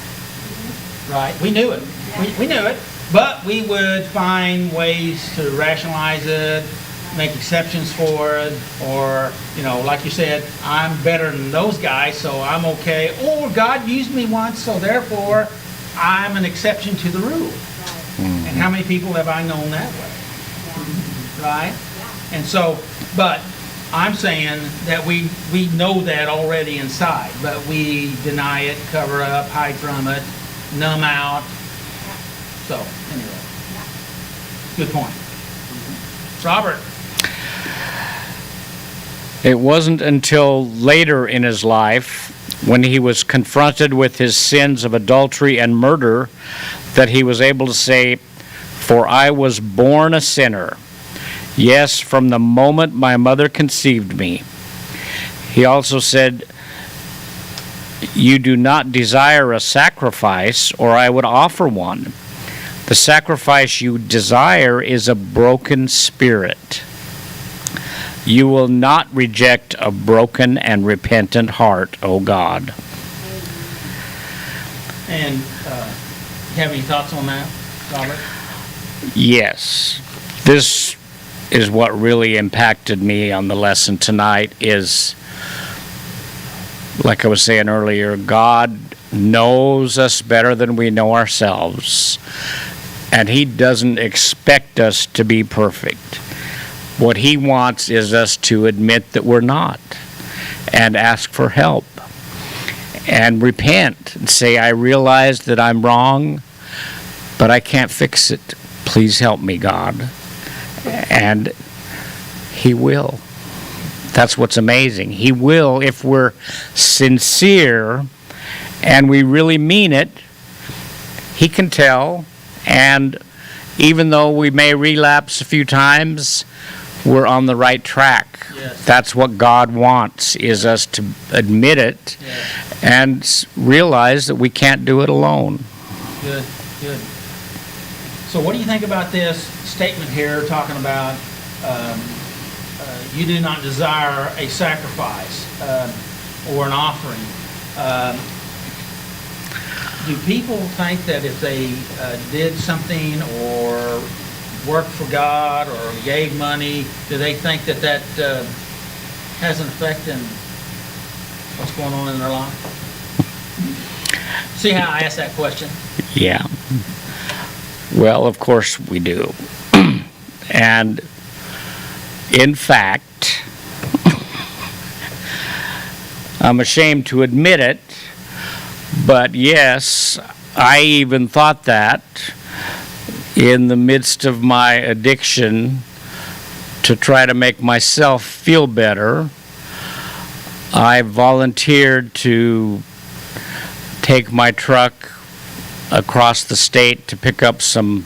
Right? We knew it. We knew it. But we would find ways to rationalize it, make exceptions for it, or, you know, like you said, I'm better than those guys, so I'm okay. Or God used me once, so therefore I'm an exception to the rule. And how many people have I known that way? Right? And so, but I'm saying that we know that already inside, but we deny it, cover up, hide from it, numb out. So, anyway, good point. Robert. It wasn't until later in his life, when he was confronted with his sins of adultery and murder, that he was able to say, "For I was born a sinner. Yes, from the moment my mother conceived me." He also said, "You do not desire a sacrifice, or I would offer one. The sacrifice you desire is a broken spirit. You will not reject a broken and repentant heart, O God." And you have any thoughts on that, Robert? Yes. This is what really impacted me on the lesson tonight is, like I was saying earlier, God knows us better than we know ourselves. And He doesn't expect us to be perfect. What He wants is us to admit that we're not and ask for help and repent and say, "I realize that I'm wrong, but I can't fix it. Please help me, God." And He will. That's what's amazing. He will, if we're sincere and we really mean it. He can tell. And even though we may relapse a few times, we're on the right track. Yes. That's what God wants, is us to admit it and realize that we can't do it alone. Good, good. So what do you think about this statement here talking about you do not desire a sacrifice or an offering? Do people think that if they did something or worked for God or gave money, do they think that has an effect in what's going on in their life? See how I asked that question? Yeah. Well, of course we do. And in fact, I'm ashamed to admit it, but yes, I even thought that in the midst of my addiction to try to make myself feel better. I volunteered to take my truck across the state to pick up some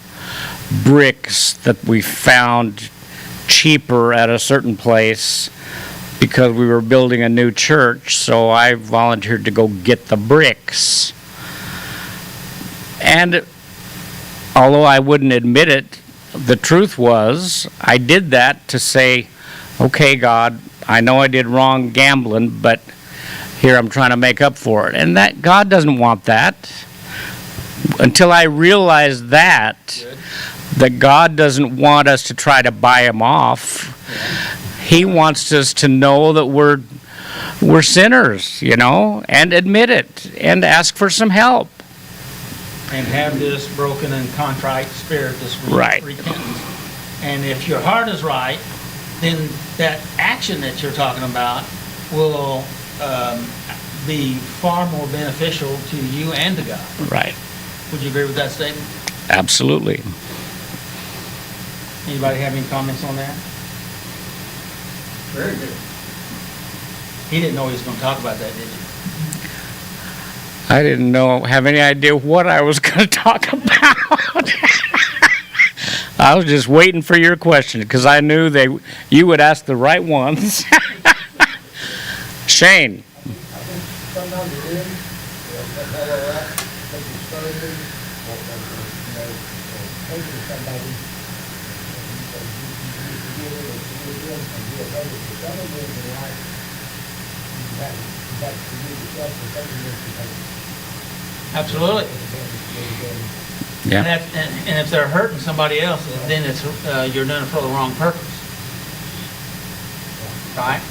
bricks that we found cheaper at a certain place because we were building a new church, so I volunteered to go get the bricks. And although I wouldn't admit it, the truth was I did that to say, okay, God, I know I did wrong gambling, but here I'm trying to make up for it. And that God doesn't want that. Until I realized that God doesn't want us to try to buy him off. He wants us to know that we're sinners, you know, and admit it and ask for some help. And have this broken and contrite spirit, this Right. repentance. And if your heart is right, then that action that you're talking about will be far more beneficial to you and to God. Right. Would you agree with that statement? Absolutely. Anybody have any comments on that? Very good. He didn't know he was going to talk about that, did you? I didn't have any idea what I was going to talk about. I was just waiting for your question because I knew you would ask the right ones. Shane. Sometimes it is, that's all right, but you started, taking somebody, and you forgive it, or forgive them, and do it better. For some of them in life, you have to forgive yourself for taking this behavior. Absolutely. Yeah. And if they're hurting somebody else, then it's you're doing it for the wrong purpose. Right?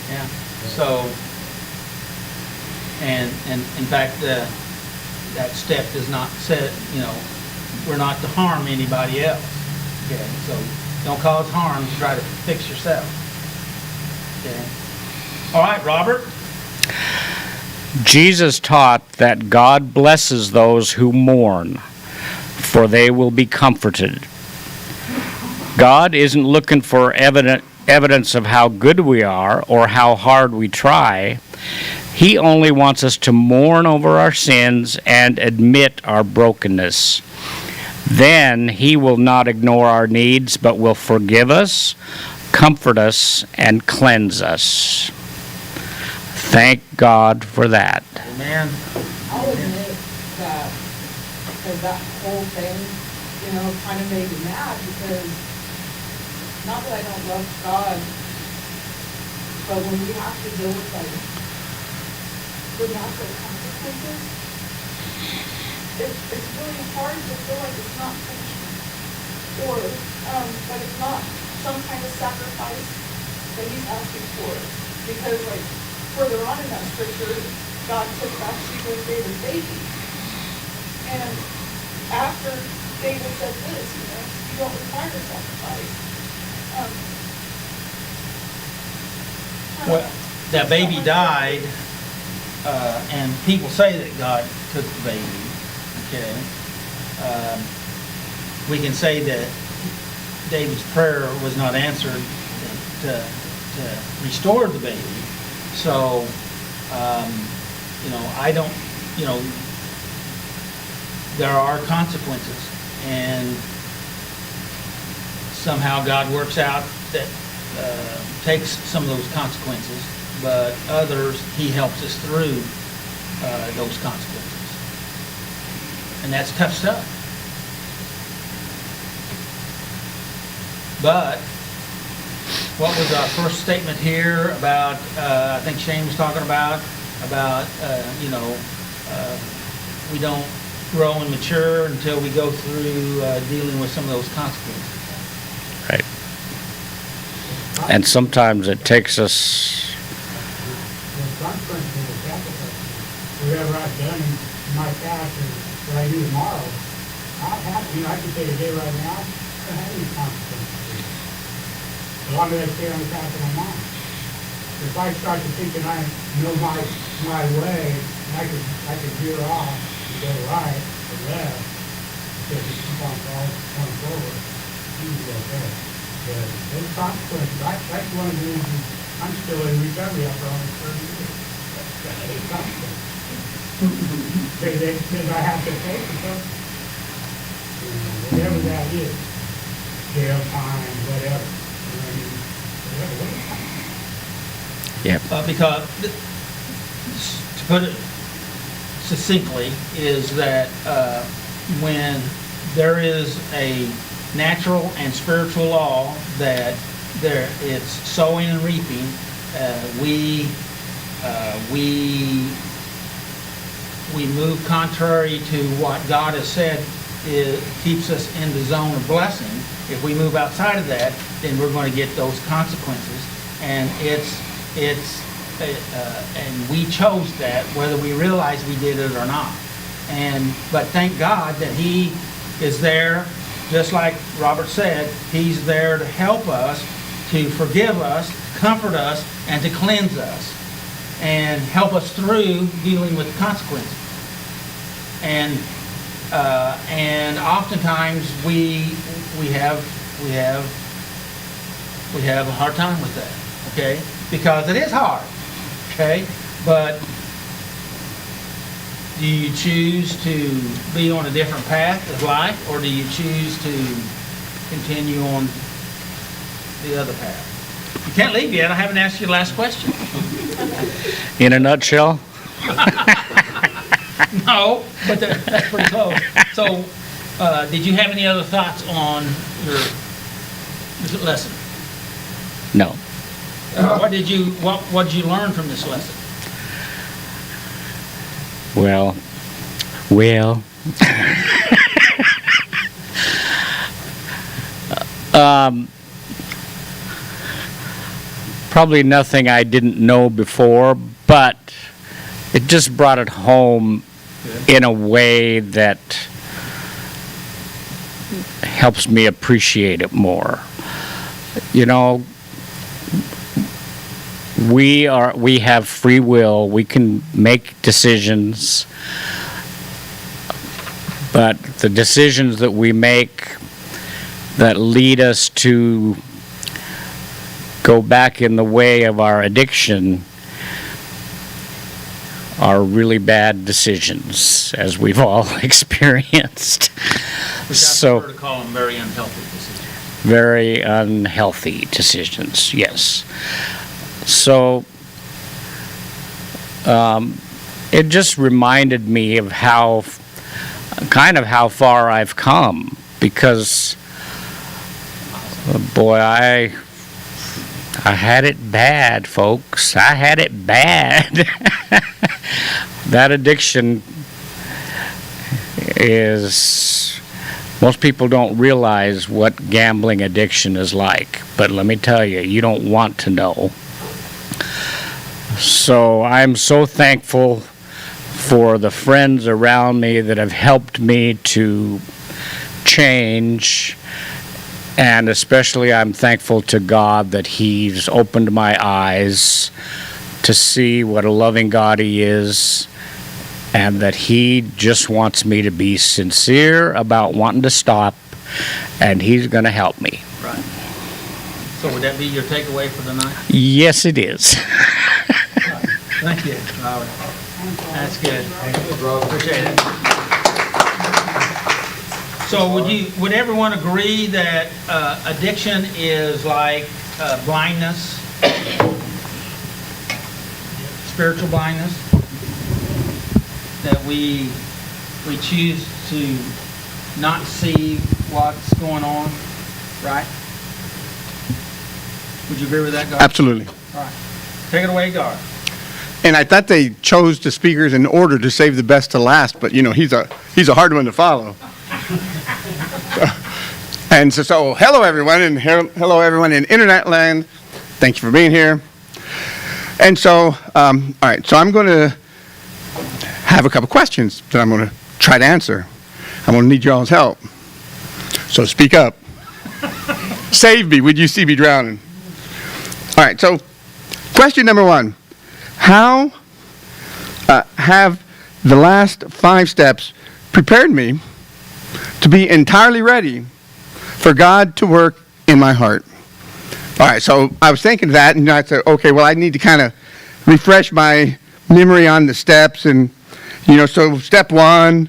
Yeah. So, and in fact, that step does not set, we're not to harm anybody else. Okay? So don't cause harm to try to fix yourself. Okay? All right, Robert. Jesus taught that God blesses those who mourn, for they will be comforted. God isn't looking for evidence of how good we are or how hard we try. He only wants us to mourn over our sins and admit our brokenness. Then He will not ignore our needs, but will forgive us, comfort us, and cleanse us. Thank God for that. Amen. I'll admit that, because that whole thing, kind of made me mad, because not that I don't love God, but when we have to deal with natural consequences, it's really hard to feel like it's not punishment, or that it's not some kind of sacrifice that He's asking for, because further on in that scripture, God took Bathsheba and David's baby. And after David said this, you don't require a sacrifice. Well, that baby died, and people say that God took the baby. Okay. We can say that David's prayer was not answered to restore the baby. So, I don't, there are consequences, and somehow God works out that takes some of those consequences, but others He helps us through those consequences. And that's tough stuff. But what was our first statement here about, I think Shane was talking about, we don't grow and mature until we go through dealing with some of those consequences. Right. And sometimes it takes us... The consequences of the sacrifice, whatever I've done in my past or what I do tomorrow, I'll have to, I can say today right now, I don't have any consequences. As long as I stay on the path of my mind. If I start to thinking I know my way, and I could veer off and go right or left, because you keep on going forward, you will go okay. Those consequences, that's one of the reasons I'm still in recovery after almost 30 years. It's constant. Because I have to pay for something. Whatever that is, jail time, whatever. You know what I mean? Whatever. Yep. Because, to put it succinctly, is that when there is a natural and spiritual law that it's sowing and reaping, we move contrary to what God has said. It keeps us in the zone of blessing. If we move outside of that, then we're going to get those consequences. And and we chose that, whether we realize we did it or not. But thank God that He is there, just like Robert said. He's there to help us, to forgive us, comfort us, and to cleanse us, and help us through dealing with the consequences. And oftentimes we have a hard time with that, okay? Because it is hard, okay? But do you choose to be on a different path of life, or do you choose to continue on the other path? You can't leave yet. I haven't asked you the last question. In a nutshell, No, but that's pretty close. So, did you have any other thoughts on your lesson? no. What did you learn from this lesson? Well, probably nothing I didn't know before, but it just brought it home in a way that helps me appreciate it more. You know, we have free will. We can make decisions, but the decisions that we make that lead us to go back in the way of our addiction are really bad decisions, as we've all experiensed. Which I prefer to call them very unhealthy decisions. Very unhealthy decisions, yes. So it just reminded me of how far I've come, because boy, I had it bad, folks. I had it bad. That addiction is, most people don't realize what gambling addiction is like, but let me tell you, you don't want to know. So I'm so thankful for the friends around me that have helped me to change, and especially I'm thankful to God that He's opened my eyes to see what a loving God He is, and that He just wants me to be sincere about wanting to stop, and He's going to help me. Right. So would that be your takeaway for the night? Yes, it is. Thank you, Robert. That's good. Appreciate it. So would everyone agree that addiction is like blindness, spiritual blindness? That we choose to not see what's going on, right? Would you agree with that, Gar? Absolutely. All right. Take it away, Gar. And I thought they chose the speakers in order to save the best to last, but you know, he's a hard one to follow. And so hello everyone, and hello everyone in internet land. Thank you for being here. And so, all right, so I'm going to have a couple questions that I'm going to try to answer. I'm going to need y'all's help. So speak up. Save me, would you see me drowning? All right, so question number one. How have the last 5 steps prepared me to be entirely ready for God to work in my heart? All right, so I was thinking of that, and I said, okay, well, I need to kind of refresh my memory on the steps, and, so step one,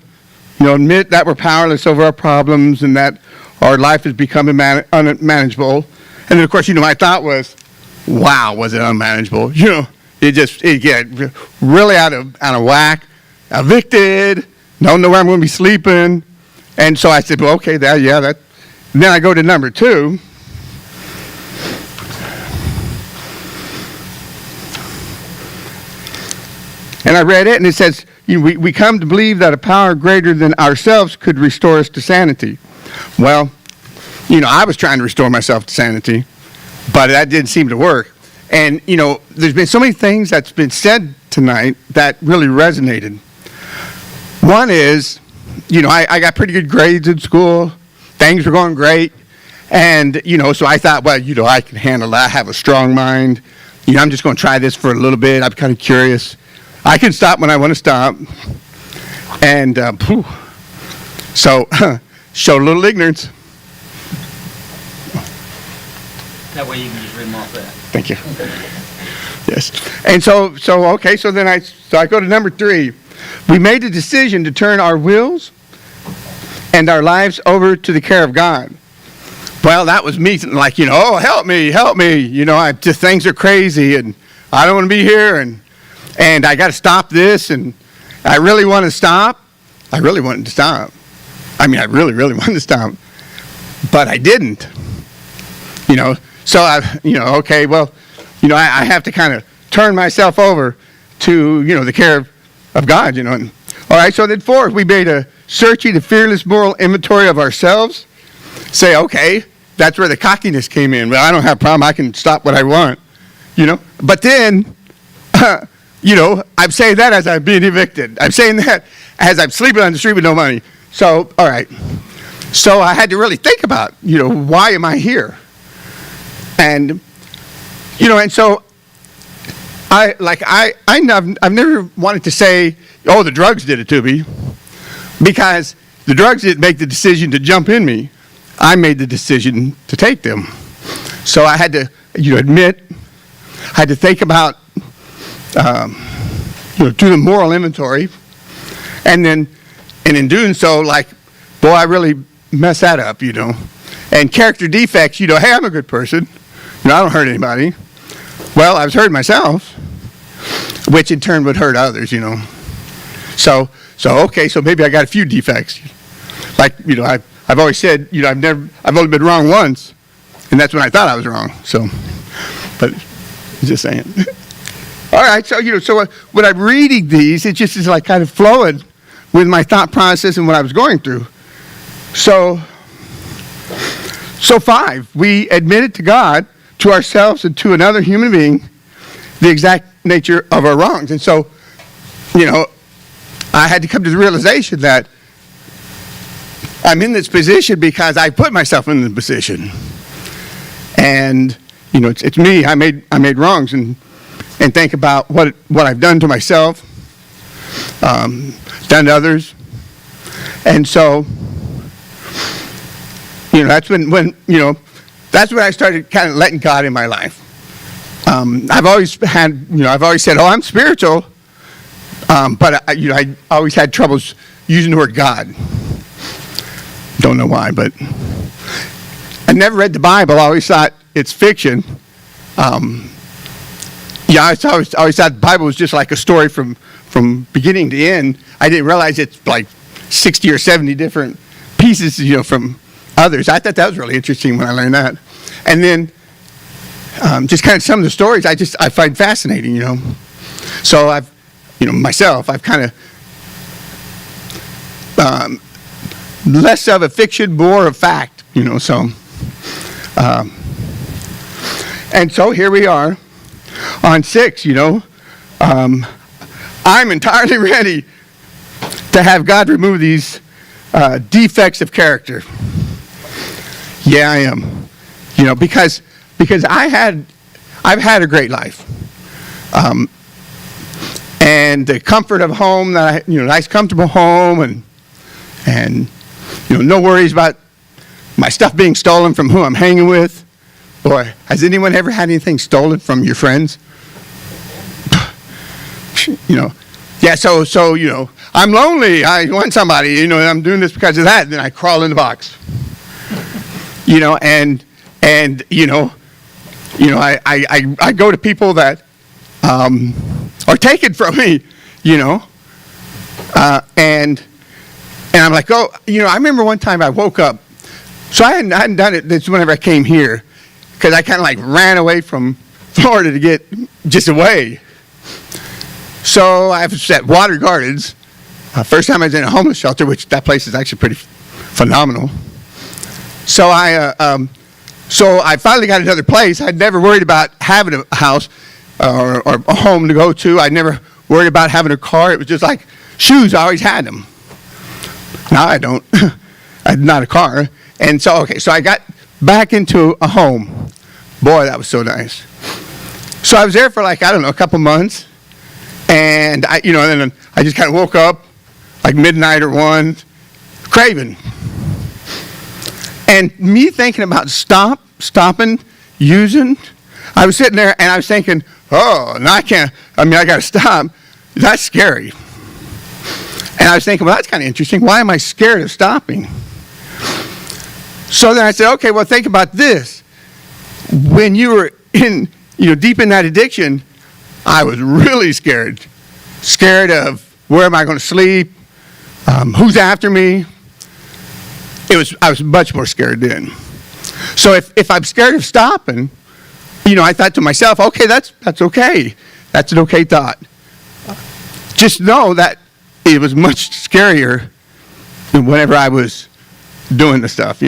admit that we're powerless over our problems and that our life is becoming unmanageable. And then, of course, my thought was, wow, was it unmanageable? It get really out of whack, evicted, don't know where I'm going to be sleeping. And so I said, well, okay, that. And then I go to number 2. And I read it, and it says, we come to believe that a power greater than ourselves could restore us to sanity. Well, I was trying to restore myself to sanity, but that didn't seem to work. And, there's been so many things that's been said tonight that really resonated. One is, I got pretty good grades in school. Things were going great. And, so I thought, well, I can handle that. I have a strong mind. I'm just going to try this for a little bit. I'm kind of curious. I can stop when I want to stop. And, so, showed a little ignorance. That way you can just read them off that. Thank you. Yes. And so then I go to number 3. We made a decision to turn our wills and our lives over to the care of God. Well, that was me, like, oh, help me. I just, things are crazy, and I don't want to be here, and I got to stop this, and I really want to stop. I really wanted to stop. I really, really wanted to stop, but I didn't. So okay, well, I have to kind of turn myself over to, the care of God, And, all right, so then 4, we made a searching and fearless moral inventory of ourselves. Say, okay, that's where the cockiness came in. Well, I don't have a problem. I can stop what I want, But then, I'm saying that as I'm being evicted. I'm saying that as I'm sleeping on the street with no money. So, all right. So I had to really think about, why am I here? And, and so I've never wanted to say, oh, the drugs did it to me, because the drugs didn't make the decision to jump in me. I made the decision to take them. So I had to, admit, I had to think about, do the moral inventory, and in doing so, boy, I really messed that up, And character defects, hey, I'm a good person. I don't hurt anybody. Well, I was hurting myself, which in turn would hurt others, So okay, so maybe I got a few defects. I've always said, I've only been wrong once, and that's when I thought I was wrong. So, but just saying. All right, so when I'm reading these, it just is kind of flowing with my thought process and what I was going through. So 5, we admitted to God, to ourselves, and to another human being the exact nature of our wrongs. And so, I had to come to the realization that I'm in this position because I put myself in the position. And, it's me. I made wrongs, and think about what I've done to myself, done to others. And so, that's when that's when I started kind of letting God in my life. I've always said, oh, I'm spiritual, but I always had troubles using the word God. Don't know why, but I never read the Bible. I always thought it's fiction. I always thought the Bible was just like a story from beginning to end. I didn't realize it's like 60 or 70 different pieces, from others. I thought that was really interesting when I learned that. And then just kind of some of the stories I find fascinating, So I've kind of less of a fiction, more of fact, so. And so here we are on 6, I'm entirely ready to have God remove these defects of character. Yeah, I am. Because I've had a great life. And the comfort of home, that nice comfortable home, and no worries about my stuff being stolen from who I'm hanging with. Boy, has anyone ever had anything stolen from your friends? You know, yeah, so, you know, I'm lonely, I want somebody, you know, and I'm doing this because of that, and then I crawl in the box. You know, and I go to people that are taken from me, you know, and I'm like, oh, you know, I remember one time I woke up, so I hadn't done it this whenever I came here, because I kind of like ran away from Florida to get just away. So I've set water gardens. First time I was in a homeless shelter, which that place is actually pretty phenomenal. So I finally got another place. I'd never worried about having a house or a home to go to. I never worried about having a car. It was just like shoes. I always had them. Now I don't. I'm not a car. And so, okay, so I got back into a home. Boy, that was so nice. So I was there for like, I don't know, a couple months. And then I just kind of woke up like midnight or 1, craving. And me thinking about stopping, using, I was sitting there and I was thinking, oh, no, I got to stop. That's scary. And I was thinking, well, that's kind of interesting. Why am I scared of stopping? So then I said, okay, well, think about this. When you were deep in that addiction, I was really scared. Scared of where am I going to sleep? Who's after me? I was much more scared then. So if I'm scared of stopping, I thought to myself, okay, that's okay. That's an okay thought. Just know that it was much scarier than whenever I was doing the stuff,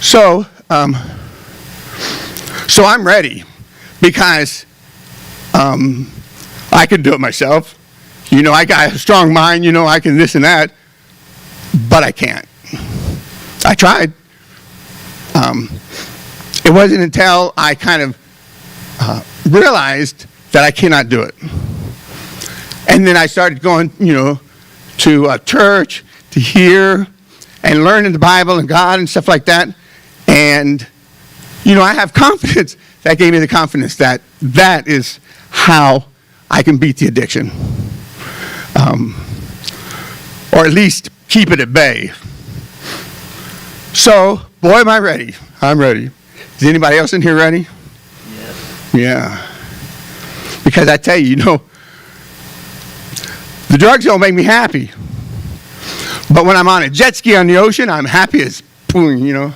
So I'm ready because I could do it myself. I got a strong mind, I can this and that, but I can't. I tried. It wasn't until I kind of realized that I cannot do it. And then I started going, to a church to hear and learning the Bible and God and stuff like that. And, I have confidence. That gave me the confidence that that is how I can beat the addiction. Or at least keep it at bay. So, boy, am I ready. I'm ready. Is anybody else in here ready? Yes. Yeah. Because I tell you, the drugs don't make me happy. But when I'm on a jet ski on the ocean, I'm happy as boom,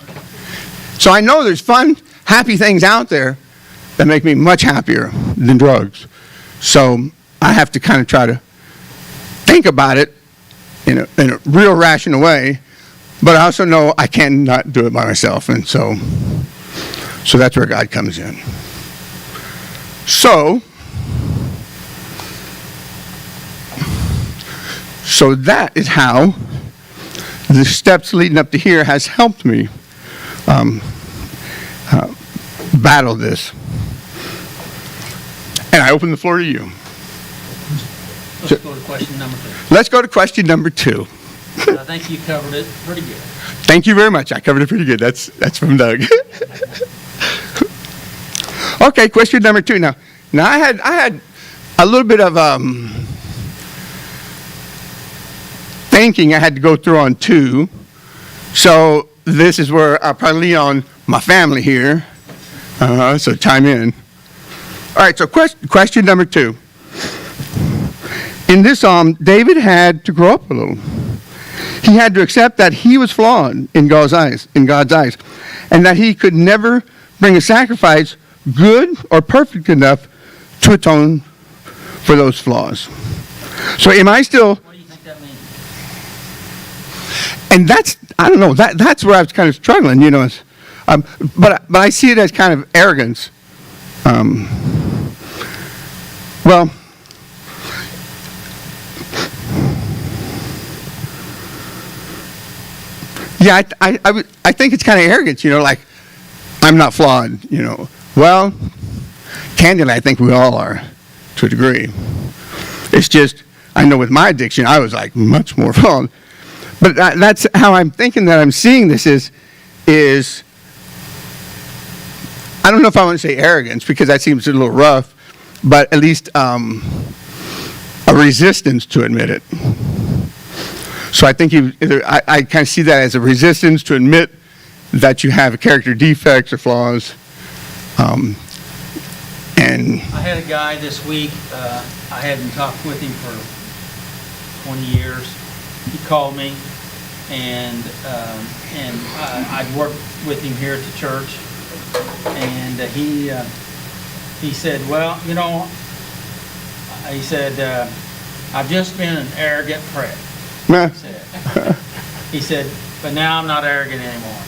So I know there's fun, happy things out there that make me much happier than drugs. So I have to kind of try to think about it in a real rational way, but I also know I cannot do it by myself, and so that's where God comes in. So that is how the steps leading up to here has helped me battle this. And I open the floor to you. Let's go to question number 2. Let's go to question number 2. I think you covered it pretty good. Thank you very much. I covered it pretty good. That's from Doug. Okay, question number 2. Now I had a little bit of thinking I had to go through on 2. So this is where I'll probably lean on my family here. So chime in. All right, so question number 2. In this psalm, David had to grow up a little. He had to accept that he was flawed in God's eyes, and that he could never bring a sacrifice good or perfect enough to atone for those flaws. So am I still? What do you think that means? And I don't know, that's where I was kind of struggling, but I see it as kind of arrogance. Well, yeah, I think it's kind of arrogance, like, I'm not flawed, Well, candidly, I think we all are, to a degree. It's just, I know with my addiction, I was like much more flawed. But that's how I'm thinking that I'm seeing this is I don't know if I want to say arrogance because that seems a little rough, but at least a resistance to admit it. So I think I kind of see that as a resistance to admit that you have character defects or flaws. And I had a guy this week, I hadn't talked with him for 20 years. He called me, and I'd worked with him here at the church, and he said, well, you know, he said, I've just been an arrogant prick. He said, but now I'm not arrogant anymore.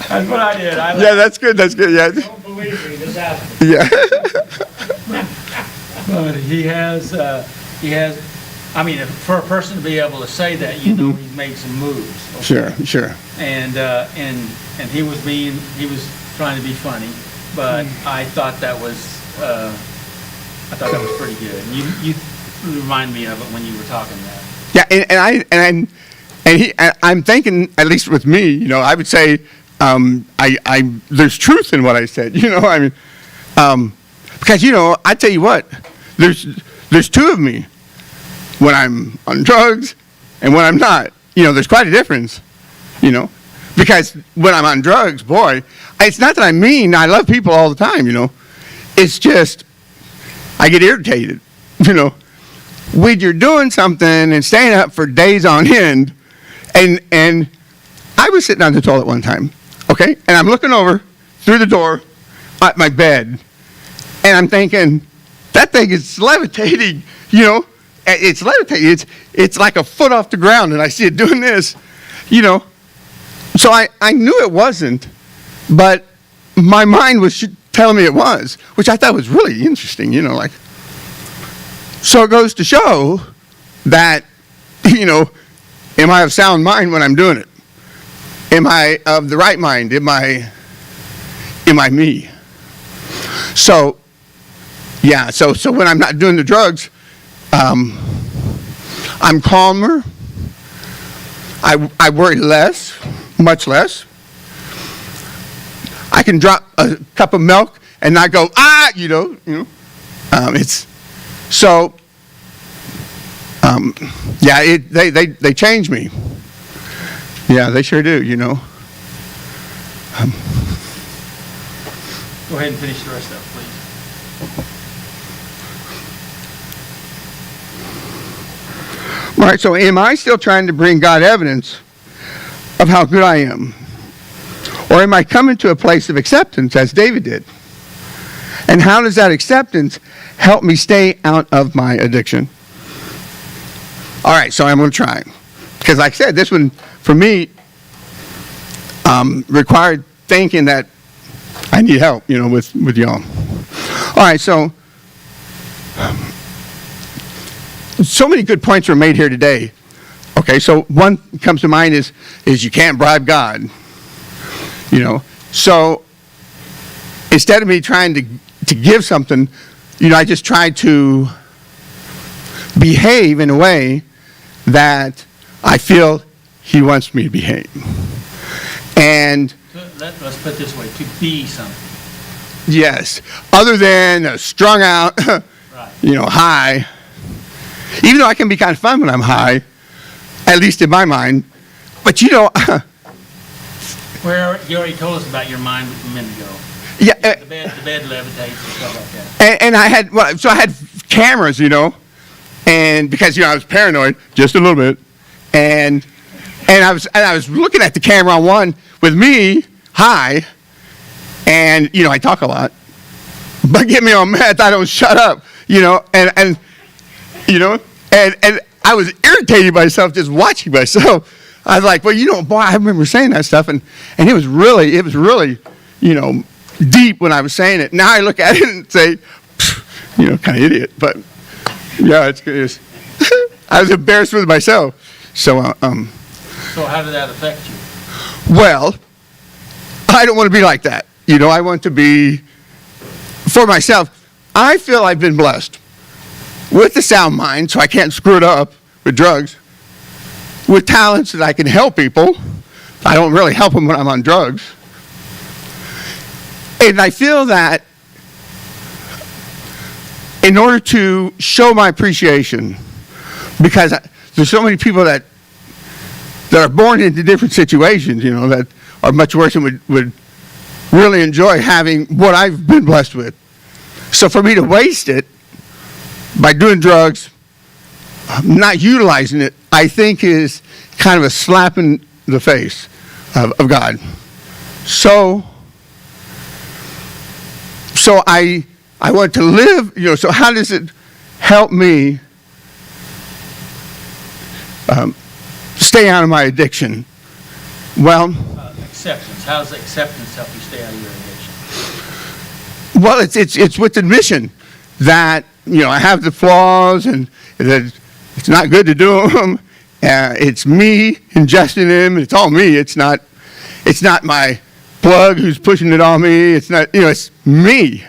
That's what I did. Yeah, that's good. That's good. Yeah. Don't believe me, just ask me. Yeah. But he has, I mean, for a person to be able to say that, you know, he's made some moves. Okay? Sure. And he was trying to be funny, but I thought that was pretty good. And you remind me of it when you were talking that. Yeah, I'm thinking, at least with me, you know, I would say, there's truth in what I said, you know, I mean, because, you know, I tell you what, there's two of me when I'm on drugs and when I'm not. You know, there's quite a difference, you know, because when I'm on drugs, boy, it's not that I'm mean. I love people all the time, you know. It's just, I get irritated, you know. When you're doing something and staying up for days on end, and I was sitting on the toilet one time, okay, and I'm looking over through the door at my bed, and I'm thinking, that thing is levitating, you know. It's levitating. It's like a foot off the ground, and I see it doing this, you know. So I knew it wasn't, but my mind was telling me it was, which I thought was really interesting, you know, like. So it goes to show that, you know, am I of sound mind when I'm doing it? Am I of the right mind? Am I me? So, yeah, so when I'm not doing the drugs, I'm calmer. I worry less, much less. I can drop a cup of milk and not go, you know. It's so. Yeah, they change me. Yeah, they sure do. You know. Go ahead and finish the rest of it, please. All right, so am I still trying to bring God evidence of how good I am? Or am I coming to a place of acceptance, as David did? And how does that acceptance help me stay out of my addiction? All right, so I'm going to try. Because like I said, this one, for me, required thinking that I need help, you know, with y'all. All right, so many good points were made here today. Okay, so one comes to mind is you can't bribe God. You know, so instead of me trying to give something, you know, I just try to behave in a way that I feel he wants me to behave. And let's put it this way, to be something. Yes, other than strung out, Right. you know, high. Even though I can be kind of fun when I'm high, at least in my mind. But you know, Where you already told us about your mind a minute ago. yeah. The bed levitates and stuff like that. And I had cameras, you know, and because, you know, I was paranoid just a little bit, and I was looking at the camera on one with me high, and you know, I talk a lot, but get me on meth, I don't shut up, you know, and you know, and I was irritated by myself just watching myself. I was like, well, you know, boy, I remember saying that stuff, and it was really, you know, deep when I was saying it. Now I look at it and say, you know, kind of idiot, but yeah, it's good. I was embarrassed with myself. So, So how did that affect you? well, I don't want to be like that. You know, I want to be, for myself, I feel I've been blessed with a sound mind, so I can't screw it up with drugs. with talents that I can help people. I don't really help them when I'm on drugs. And I feel that in order to show my appreciation, because there's so many people that are born into different situations, you know, that are much worse and would really enjoy having what I've been blessed with. So for me to waste it by doing drugs, not utilizing it, I think is kind of a slap in the face of God. So I want to live, you know, so how does it help me stay out of my addiction? Well, Acceptance. How does acceptance help you stay out of your addiction? well, it's with admission that, you know, I have the flaws and that it's not good to do them. It's me ingesting them. It's all me. It's not my plug who's pushing it on me. It's not, you know, it's me.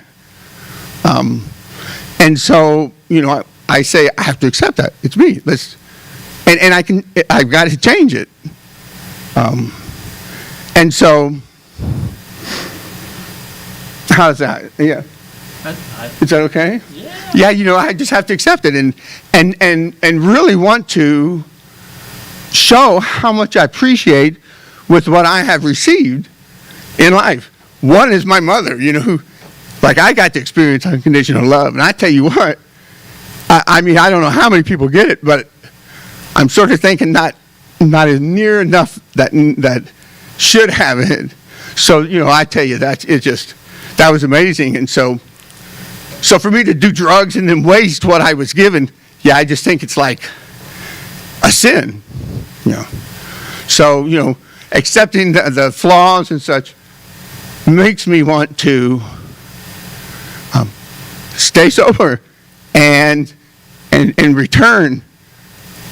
And so, you know, I say I have to accept that. It's me. I've got to change it. And so, how's that? Yeah. Is that okay? Yeah. Yeah, you know, I just have to accept it and really want to show how much I appreciate with what I have received in life. One is my mother, you know, who, like, I got to experience unconditional love. And I tell you what, I mean, I don't know how many people get it, but I'm sort of thinking not as near enough that should have it. So, you know, I tell you, that was amazing. And so for me to do drugs and then waste what I was given, yeah, I just think it's like a sin, you know. So, you know, accepting the flaws and such makes me want to stay sober and return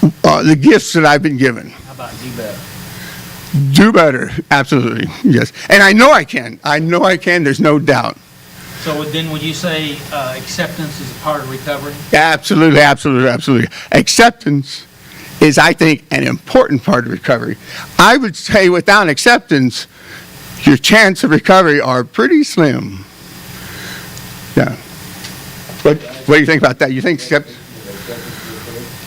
the gifts that I've been given. How about do better? Do better, absolutely, yes. And I know I can. There's no doubt. So then would you say acceptance is a part of recovery? Absolutely. Acceptance is, I think, an important part of recovery. I would say without acceptance, your chance of recovery are pretty slim. Yeah. What do you think about that? You think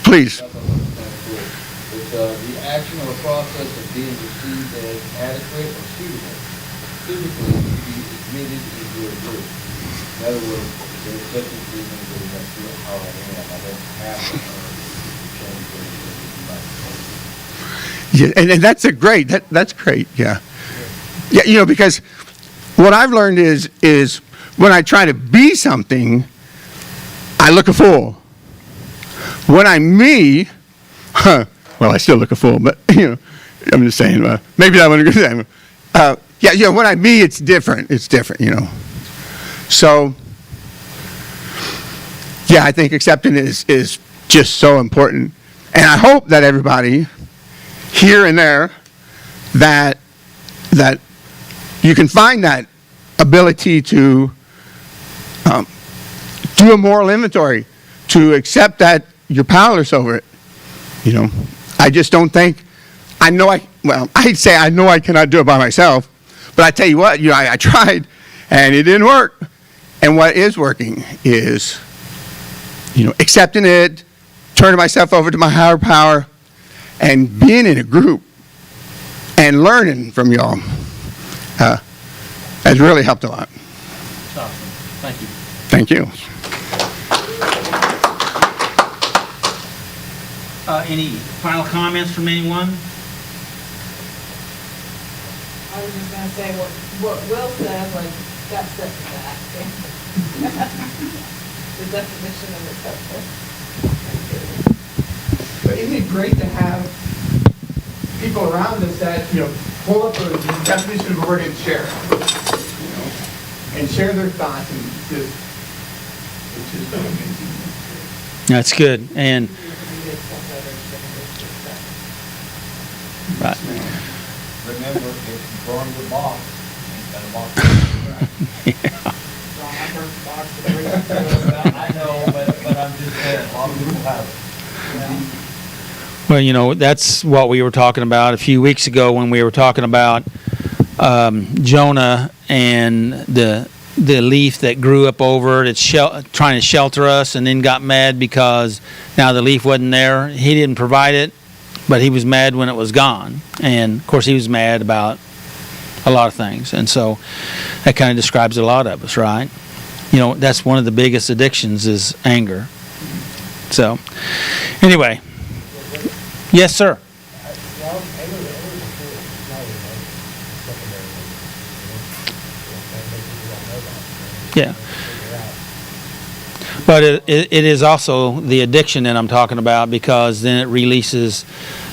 Please. It's the action or process of being received as adequate or suitable, physically to be admitted into a group. In other words, there's such a thing as I feel how I am. I don't have to change anything. Yeah, and that's that's great, yeah. Yeah, you know, because what I've learned is when I try to be something, I look a fool. When I'm me, well, I still look a fool, but, you know, I'm just saying, maybe that wasn't a good thing. Yeah, when I'm me, it's different. It's different, you know. So, yeah, I think acceptance is just so important. And I hope that everybody here and there, that you can find that ability to do a moral inventory, to accept that you're powerless over it. You know, I just don't think, I'd say I know I cannot do it by myself, but I tell you what, you know, I tried and it didn't work. And what is working is, you know, accepting it, turning myself over to my higher power, and being in a group and learning from y'all has really helped a lot. That's awesome. Thank you. Thank you. Any final comments from anyone? I was just gonna say what Will said, like, that's it for that. The definition of acceptance. But isn't it great to have people around us that, you know, pull up the definition of a word and share it, you know, and share their thoughts, and it's just amazing. That's good. And right. Remember, if you burn the box, ain't got a box. I know, but I'm just saying, a lot of people have it. Well, you know, that's what we were talking about a few weeks ago when we were talking about Jonah and the leaf that grew up over it, trying to shelter us, and then got mad because now the leaf wasn't there. He didn't provide it, but he was mad when it was gone. And, of course, he was mad about a lot of things. And so that kind of describes a lot of us, right? You know, that's one of the biggest addictions is anger. So, anyway. Yes, sir. Yeah. But it is also the addiction that I'm talking about, because then it releases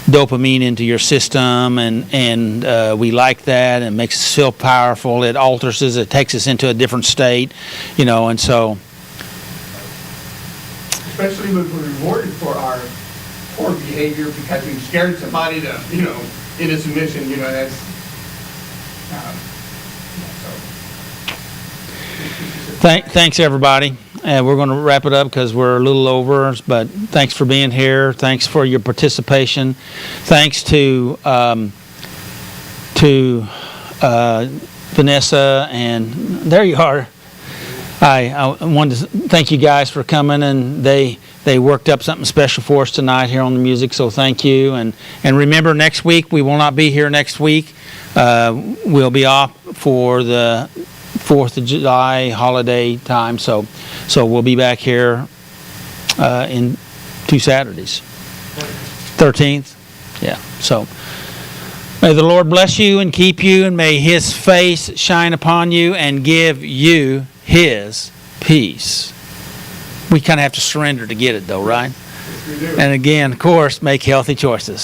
dopamine into your system, and we like that, and it makes us feel powerful. It alters us. It takes us into a different state, you know, and so. Especially when we're rewarded for our poor behavior because we've scared somebody to, you know, into submission, you know, that's, Thanks, everybody. We're going to wrap it up because we're a little over, but thanks for being here. Thanks for your participation. Thanks to Vanessa, and there you are. I wanted to thank you guys for coming, and they worked up something special for us tonight here on the music, so thank you. And remember, next week, we will not be here next week. We'll be off for the 4th of July holiday time, so we'll be back here in 2 Saturdays. 13th? Yeah, so may the Lord bless you and keep you, and may His face shine upon you and give you His peace. We kind of have to surrender to get it, though, right? yes, we do. And again, of course, make healthy choices.